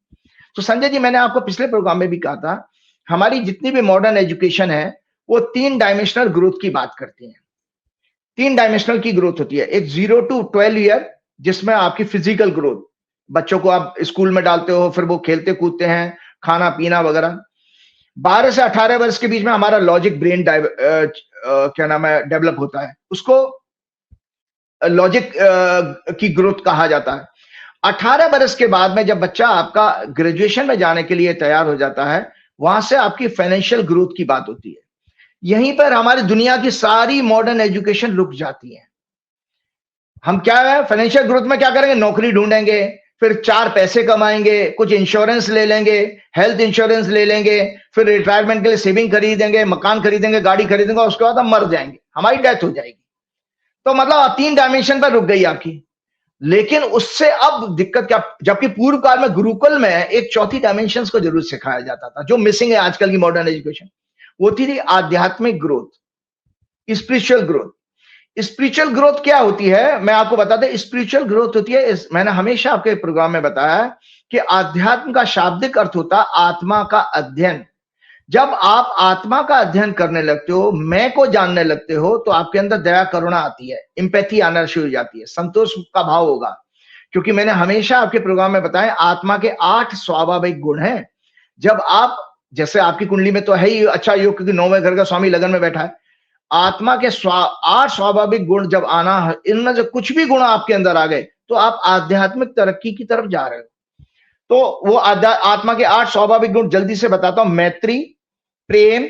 तो संजय जी, मैंने आपको पिछले प्रोग्राम में भी कहा था, हमारी जितनी भी मॉडर्न एजुकेशन है वो 3 डायमेंशनल ग्रोथ की बात करती है। 3 डायमेंशनल की ग्रोथ होती है। एक 0 to 12 ईयर, जिसमें आपकी फिजिकल ग्रोथ, बच्चों को आप स्कूल में डालते हो, फिर वो खेलते कूदते हैं, खाना पीना वगैरह। 12 से 18 वर्ष के बीच में हमारा लॉजिक ब्रेन क्या नाम है, डेवलप होता है, उसको लॉजिक की ग्रोथ कहा जाता है। 18 वर्ष के बाद में जब बच्चा आपका ग्रेजुएशन में जाने के लिए तैयार हो जाता है, वहां से आपकी फाइनेंशियल ग्रोथ की बात होती है। यहीं पर हमारी दुनिया की सारी मॉडर्न एजुकेशन रुक जाती है। हम क्या है, फाइनेंशियल ग्रोथ में क्या करेंगे, नौकरी ढूंढेंगे, फिर 4 पैसे कमाएंगे, कुछ इंश्योरेंस ले लेंगे, हेल्थ इंश्योरेंस ले लेंगे, फिर रिटायरमेंट के लिए सेविंग खरीदेंगे, मकान खरीदेंगे, गाड़ी खरीदेंगे, उसके बाद हम मर जाएंगे, हमारी डेथ हो जाएगी। तो मतलब 3 डायमेंशन पर रुक गई आपकी। लेकिन उससे अब दिक्कत क्या, जबकि पूर्व काल में गुरुकुल में एक 4थी डायमेंशन को जरूर सिखाया जाता था, जो मिसिंग है आजकल की मॉडर्न एजुकेशन। वो थी आध्यात्मिक growth, spiritual growth. Spiritual growth क्या होती है, मैं आपको बता दें। स्पिरिचुअल ग्रोथ होती है, मैंने हमेशा आपके प्रोग्राम में बताया कि आध्यात्म का शाब्दिक अर्थ होता है आत्मा का अध्ययन। जब आप आत्मा का अध्ययन करने लगते हो, मैं को जानने लगते हो, तो आपके अंदर दया करुणा आती है, एम्पैथी आना शुरू हो जाती है, संतोष का भाव होगा। क्योंकि मैंने हमेशा आपके प्रोग्राम में बताया, आत्मा के 8 स्वाभाविक गुण हैं। जब आप, जैसे आपकी कुंडली में तो है ही अच्छा योग, क्योंकि 9वें घर का स्वामी लगन में बैठा है। आत्मा के 8 स्वाभाविक गुण जब आना, इनमें जो कुछ भी गुण आपके अंदर आ गए, तो आप आध्यात्मिक तरक्की की तरफ जा रहे हो। तो वो आत्मा के 8 स्वाभाविक गुण जल्दी से बताता हूं। मैत्री, प्रेम,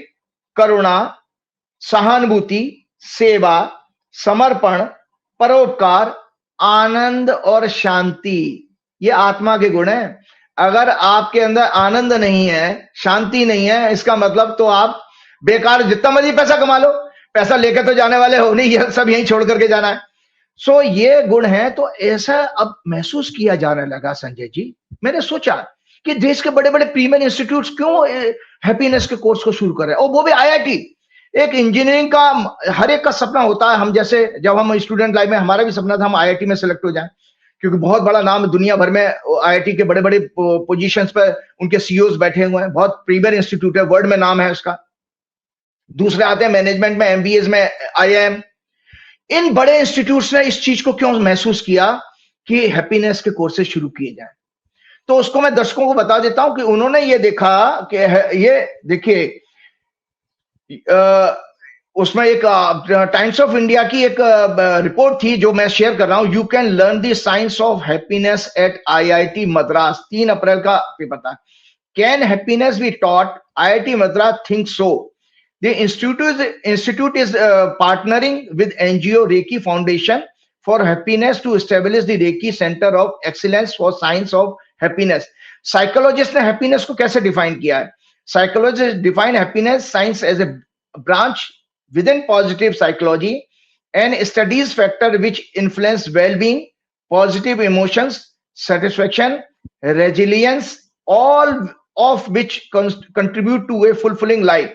करुणा, सहानुभूति, सेवा, समर्पण, परोपकार, आनंद और शांति, ये आत्मा के गुण हैं। अगर आपके अंदर आनंद नहीं है, शांति नहीं है, इसका मतलब तो आप बेकार, जितना मर्जी पैसा कमा लो, पैसा लेकर तो जाने वाले हो नहीं, सब यहीं छोड़ करके जाना है। सो ये गुण है। तो ऐसा अब महसूस किया जाने लगा संजय जी। मैंने सोचा कि देश के बड़े बड़े प्रीमियर इंस्टीट्यूट्स क्यों हैप्पीनेस के कोर्स को शुरू कर रहे हैं, और वो भी आईआईटी। एक इंजीनियरिंग का हर एक का सपना होता है, हम जैसे जब हम स्टूडेंट लाइफ में, हमारा भी सपना था हम आईआईटी में सेलेक्ट हो जाएं, क्योंकि बहुत बड़ा नाम है दुनिया भर में, आईआईटी के बड़े बड़े पोजीशंस पर उनके सीईओज बैठे हुए हैं, बहुत प्रीमियर इंस्टीट्यूट है, वर्ल्ड में नाम है उसका। दूसरे आते हैं मैनेजमेंट में, एमबीए में आईआईएम। इन बड़े इंस्टीट्यूट्स ने इस चीज को क्यों महसूस किया कि हैप्पीनेस के कोर्सेज शुरू किए जाएं। तो उसको मैं दर्शकों को बता देता हूं कि उन्होंने ये देखा कि ये देखिए, उसमें एक टाइम्स ऑफ इंडिया की एक रिपोर्ट थी जो मैं शेयर कर रहा हूं, you can learn the science of happiness eight IIT Madras, 3 अप्रैल का पेपर था। Can happiness be taught? IIT Madras think so. The institute is partnering with NGO Reiki Foundation for Happiness to establish the Reiki Center of Excellence for Science of Happiness. Psychologist ने happiness को कैसे define किया है? Psychologists define happiness science as a branch within positive psychology and studies factors which influence well-being, positive emotions, satisfaction, resilience, all of which contribute to a fulfilling life.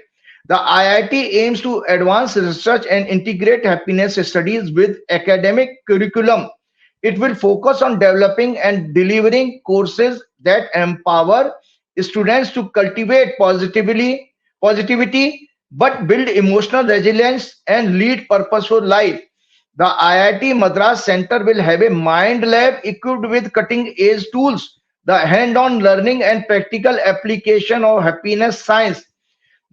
The IIT aims to advance research and integrate happiness studies with academic curriculum. It will focus on developing and delivering courses that empower students to cultivate positivity, but build emotional resilience and lead purposeful life. The IIT Madras Center will have a mind lab equipped with cutting-edge tools, the hand-on learning and practical application of happiness science.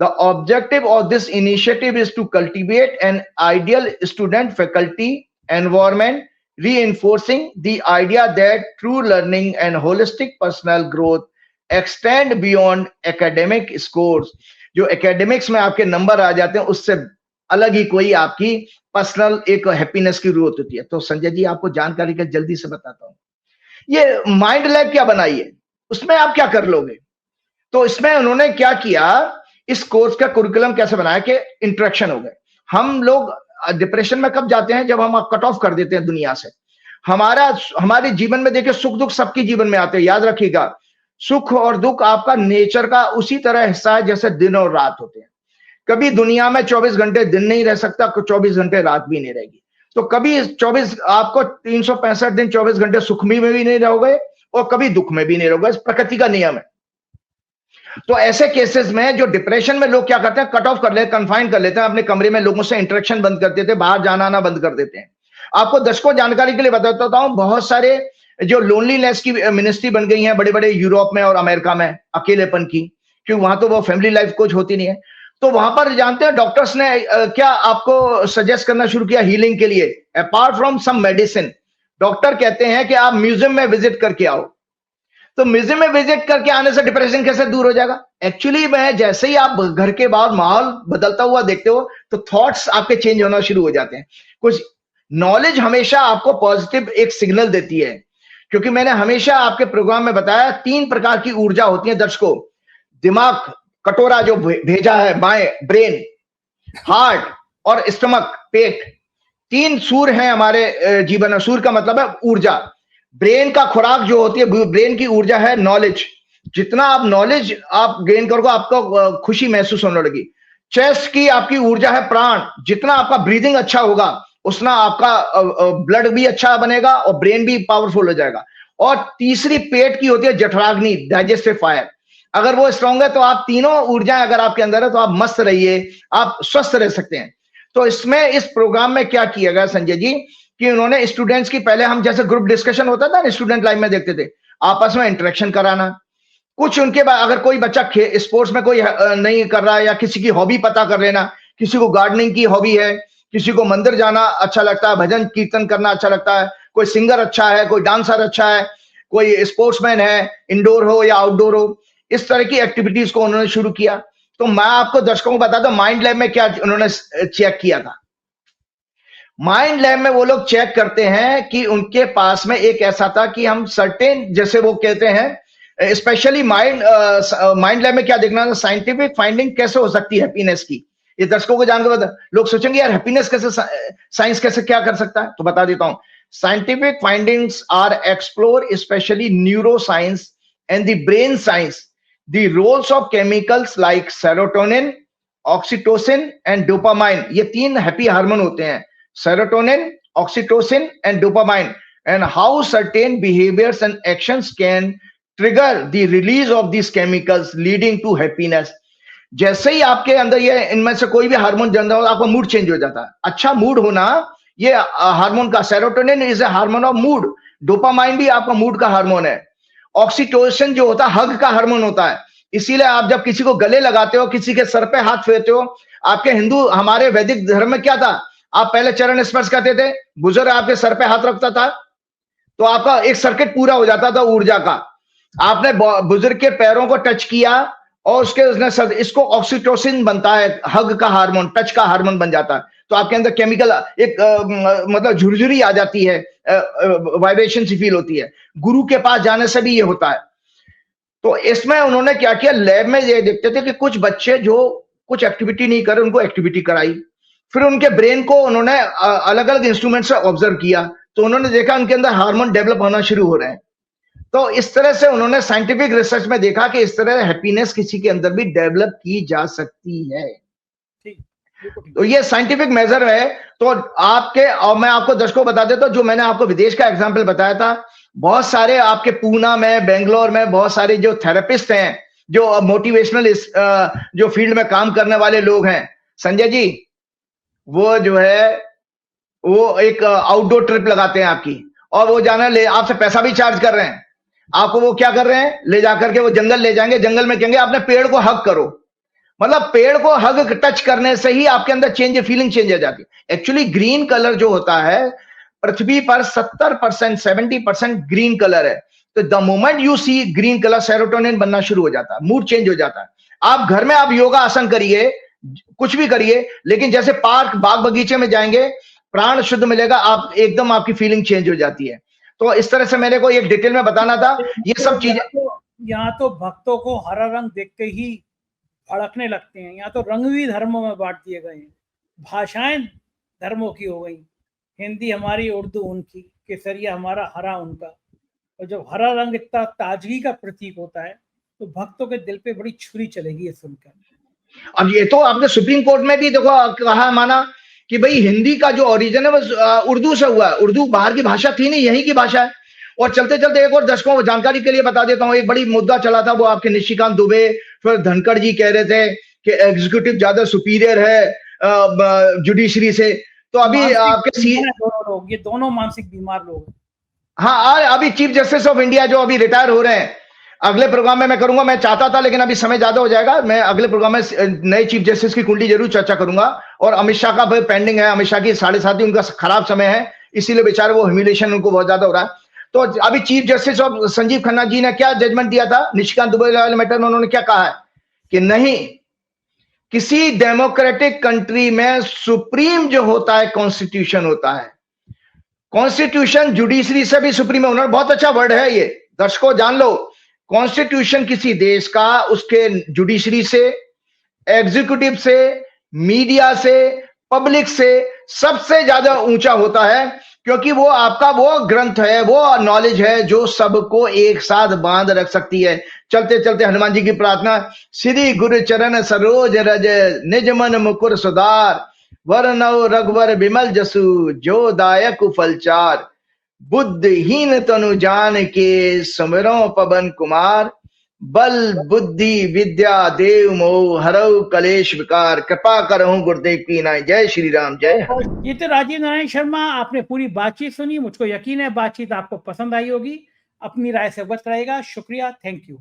The objective of this initiative is to cultivate an ideal student-faculty environment, reinforcing the idea that true learning and holistic personal growth extend beyond academic scores. जो academics में आपके number आ जाते हैं, उससे अलग ही कोई आपकी personal एक हैप्पीनेस की जरूरत होती है। तो संजय जी, आपको जानकारी का जल्दी से बताता हूँ। ये माइंड लैब क्या बनाई है, उसमें आप क्या कर लोगे? तो इसमें उन्होंने क्या किया, इस कोर्स का कुरिकुलम कैसे बनाया कि इंटरेक्शन हो गए। हम लोग डिप्रेशन में कब जाते हैं? जब हम कट ऑफ कर देते हैं दुनिया से। हमारे जीवन में देखिए, सुख दुख सबके जीवन में आते हैं, याद रखिएगा। सुख और दुख आपका नेचर का उसी तरह हिस्सा है जैसे दिन और रात होते हैं। कभी दुनिया में 24 घंटे दिन नहीं रह सकता, 24 घंटे रात भी नहीं रहेगी। तो कभी 24 आपको 365 दिन 24 घंटे सुख में भी नहीं रहोगे और कभी दुख में भी नहीं रहोगे, प्रकृति का नियम है। तो ऐसे केसेस में जो डिप्रेशन में लोग क्या करते हैं, कट ऑफ कर लेते, कन्फाइन कर लेते हैं अपने कमरे में, लोगों से इंटरेक्शन बंद कर देते हैं, बाहर जाना आना बंद कर देते हैं। आपको दर्शकों जानकारी के लिए बताता हूं, बहुत सारे जो लोनलीनेस की मिनिस्ट्री बन गई है बड़े बड़े यूरोप में और अमेरिका में, अकेलेपन की, क्योंकि वहां तो वो फैमिली लाइफ कुछ होती नहीं है। तो वहां पर जानते हैं डॉक्टर्स ने क्या आपको सजेस्ट करना शुरू किया हीलिंग के लिए, apart from some medicine. Doctor कहते हैं कि आप म्यूजियम में विजिट करके आओ। तो म्यूजियम में विजिट करके आने से डिप्रेशन कैसे दूर हो जाएगा? एक्चुअली में जैसे ही आप घर के बाहर माहौल बदलता हुआ देखते हो तो थॉट्स आपके चेंज होना शुरू हो जाते हैं। कुछ नॉलेज हमेशा आपको पॉजिटिव एक सिग्नल देती है, क्योंकि मैंने हमेशा आपके प्रोग्राम में बताया 3 प्रकार की ऊर्जा होती है दर्शकों। दिमाग, कटोरा जो भेजा है बाएं, ब्रेन, हार्ट और स्टमक, पेट, 3 सूर हैं हमारे जीवन में। सूर का मतलब है ऊर्जा। ब्रेन का खुराक जो होती है, ब्रेन की ऊर्जा है नॉलेज। जितना आप नॉलेज आप गेन करोगे आपको खुशी महसूस होने लगी। चेस्ट की आपकी ऊर्जा है प्राण। जितना आपका ब्रीदिंग अच्छा होगा उतना आपका ब्लड भी अच्छा बनेगा और ब्रेन भी पावरफुल हो जाएगा। और तीसरी पेट की होती है जठराग्नि, डाइजेस्टिव फायर। अगर वो स्ट्रांग है तो आप तीनों ऊर्जाएं अगर आपके अंदर है तो आप मस्त रहिए, आप स्वस्थ रह सकते हैं। तो इसमें इस प्रोग्राम में क्या किया गया संजय जी कि उन्होंने स्टूडेंट्स की, पहले हम जैसे ग्रुप डिस्कशन होता था ना स्टूडेंट लाइफ में देखते थे, आपस में इंटरेक्शन कराना। कुछ उनके बाद अगर कोई बच्चा स्पोर्ट्स में कोई नहीं कर रहा है या किसी की हॉबी पता कर लेना, किसी को गार्डनिंग की हॉबी है, किसी को मंदिर जाना अच्छा लगता है, भजन कीर्तन करना अच्छा लगता है, कोई सिंगर अच्छा है, कोई डांसर अच्छा है, कोई स्पोर्ट्समैन है, इंडोर हो या आउटडोर हो, इस तरह की एक्टिविटीज को उन्होंने शुरू किया। तो मैं आपको दर्शकों को बताता हूं माइंड लैब में क्या उन्होंने चेक किया था। माइंड लैब में वो लोग चेक करते हैं कि उनके पास में एक ऐसा था कि हम सर्टेन, जैसे वो कहते हैं स्पेशली माइंड लैब में क्या देखना था, साइंटिफिक फाइंडिंग कैसे हो सकती है हैप्पीनेस की, ये दर्शकों को जानकर बता, लोग सोचेंगे यार हैप्पीनेस कैसे, साइंस कैसे क्या कर सकता है, तो बता देता हूं। Scientific findings are explore specially neuroscience and the brain science the roles of chemicals like serotonin, oxytocin and dopamine. ये 3 हैप्पी हार्मोन होते हैं, serotonin, oxytocin and dopamine, and how certain behaviors and actions can trigger the release of these chemicals leading to happiness। जैसे ही आपके अंदर ये इनमें से कोई भी हार्मोन जनता हो, आपका मूड चेंज हो जाता है। अच्छा मूड होना ये हार्मोन का, serotonin is a hormone of mood, dopamine भी आपका मूड का हार्मोन है, ऑक्सीटोसिन जो होता है हग का हार्मोन होता है। इसीलिए आप जब किसी को गले लगाते हो, किसी के सर पे हाथ फेरते हो, आपके हिंदू हमारे वैदिक धर्म में क्या था, आप पहले चरण स्पर्श करते थे, बुजुर्ग आपके सर पे हाथ रखता था तो आपका एक सर्किट पूरा हो जाता था ऊर्जा का। आपने बुजुर्ग के पैरों को टच किया और उसने इसको ऑक्सीटोसिन बनता है, हग का हार्मोन, टच का हार्मोन बन जाता है, तो आपके अंदर केमिकल एक मतलब झुरझुरी आ जाती है, वाइब्रेशन सी फील होती है। गुरु के पास जाने से भी ये होता है। तो इसमें उन्होंने क्या किया, लैब में ये देखते थे कि कुछ बच्चे जो कुछ एक्टिविटी नहीं कर रहे, उनको एक्टिविटी कराई, फिर उनके ब्रेन को उन्होंने अलग अलग इंस्ट्रूमेंट से ऑब्जर्व किया, तो उन्होंने देखा उनके अंदर हार्मोन डेवलप होना शुरू हो रहे हैं। तो इस तरह से उन्होंने साइंटिफिक रिसर्च में देखा कि इस तरह हैप्पीनेस किसी के अंदर भी डेवलप की जा सकती है। तो ये साइंटिफिक मेजर है। तो आपके, और मैं आपको दर्शकों बता देता हूं, जो मैंने आपको विदेश का एग्जांपल बताया था, बहुत सारे आपके पूना में, बेंगलोर में बहुत सारे जो थेरेपिस्ट हैं, जो मोटिवेशनल जो फील्ड में काम करने वाले लोग हैं, संजय जी, वो जो है वो एक आउटडोर ट्रिप लगाते हैं आपकी, और वो जाना ले आपसे पैसा भी चार्ज कर रहे हैं। आपको वो क्या कर रहे हैं, ले जाकर के वो जंगल ले जाएंगे, जंगल में कहेंगे आपने पेड़ को हग करो, मतलब पेड़ को हग टच करने से ही आपके अंदर चेंज, फीलिंग चेंज हो जाती है। एक्चुअली ग्रीन कलर जो होता है पृथ्वी पर 70% 70% ग्रीन कलर है। तो the moment you see green colour, serotonin बनना शुरू हो जाता है, मूड चेंज हो जाता है। आप घर में आप योगा आसन करिए, कुछ भी करिए, लेकिन जैसे पार्क बाग बगीचे में जाएंगे, प्राण शुद्ध मिलेगा, आप एकदम आपकी फीलिंग चेंज हो जाती है। तो इस तरह से मेरे को एक डिटेल में बताना था ये सब चीजें। यहाँ तो भक्तों को हरा रंग देखते ही भड़कने लगते हैं। यहाँ तो रंग भी धर्मों में बांट दिए गए हैं, भाषाएं धर्मों की हो गई, हिंदी हमारी, उर्दू उनकी, केसरिया हमारा, हरा उनका। और जब हरा रंग इतना ताजगी का प्रतीक होता है तो भक्तों के दिल पे बड़ी छुरी चलेगी ये सुनकर। अब ये तो आपने सुप्रीम कोर्ट में भी देखो कहा, माना कि भाई हिंदी का जो ओरिजिन है वो उर्दू से हुआ है, उर्दू बाहर की भाषा थी नहीं, यहीं की भाषा है। और चलते चलते एक और दर्शकों जानकारी के लिए बता देता हूं, एक बड़ी मुद्दा चला था, वो आपके निशिकांत दुबे, फिर धनखड़ जी कह रहे थे कि एग्जीक्यूटिव ज्यादा सुपीरियर है जुडिशरी से। तो अभी आपके दोनों लोग, ये दोनों मानसिक बीमार लोग। हाँ, अभी चीफ जस्टिस ऑफ इंडिया जो अभी रिटायर हो रहे हैं, अगले प्रोग्राम में मैं करूंगा, मैं चाहता था लेकिन अभी समय ज्यादा हो जाएगा, मैं अगले प्रोग्राम में नए चीफ जस्टिस की कुंडली जरूर चर्चा करूंगा। और अमित शाह का पेंडिंग है, अमित शाह की 7:30 उनका खराब समय है, इसीलिए बेचारे वो ह्यूमिलेशन उनको बहुत ज्यादा हो रहा है। तो अभी chief justice of Sanjiv Khanna ji ने क्या जजमेंट दिया था निशिकांत दुबे वाले मैटर में, उन्होंने क्या कहा है कि नहीं, किसी डेमोक्रेटिक कंट्री में सुप्रीम जो होता है कॉन्स्टिट्यूशन होता है, कॉन्स्टिट्यूशन जुडिशरी से भी सुप्रीम है। उन्होंने बहुत अच्छा वर्ड है ये, दर्शकों जान लो, कॉन्स्टिट्यूशन किसी देश का उसके जुडिशरी से, एग्जीक्यूटिव से, मीडिया से, पब्लिक से सबसे ज्यादा ऊंचा होता है, क्योंकि वो आपका वो ग्रंथ है, वो नॉलेज है जो सबको एक साथ बांध रख सकती है। चलते चलते हनुमान जी की प्रार्थना, श्री गुरु चरण सरोज रज निज मन मुकुर सुधार, वरनौ रघुवर विमल जसु जो दायक फलचार, बुद्धिहीन तनु जान के सुमिरो पवन कुमार, बल बुद्धि विद्या देव मोह हरऊ कलेश विकार, कृपा करहु गुरुदेव की नाय। जय श्री राम, जय। ये तो राजीव नारायण शर्मा, आपने पूरी बातचीत सुनी, मुझको यकीन है बातचीत आपको पसंद आई होगी। अपनी राय से अवगत रहेगा। शुक्रिया, थैंक यू।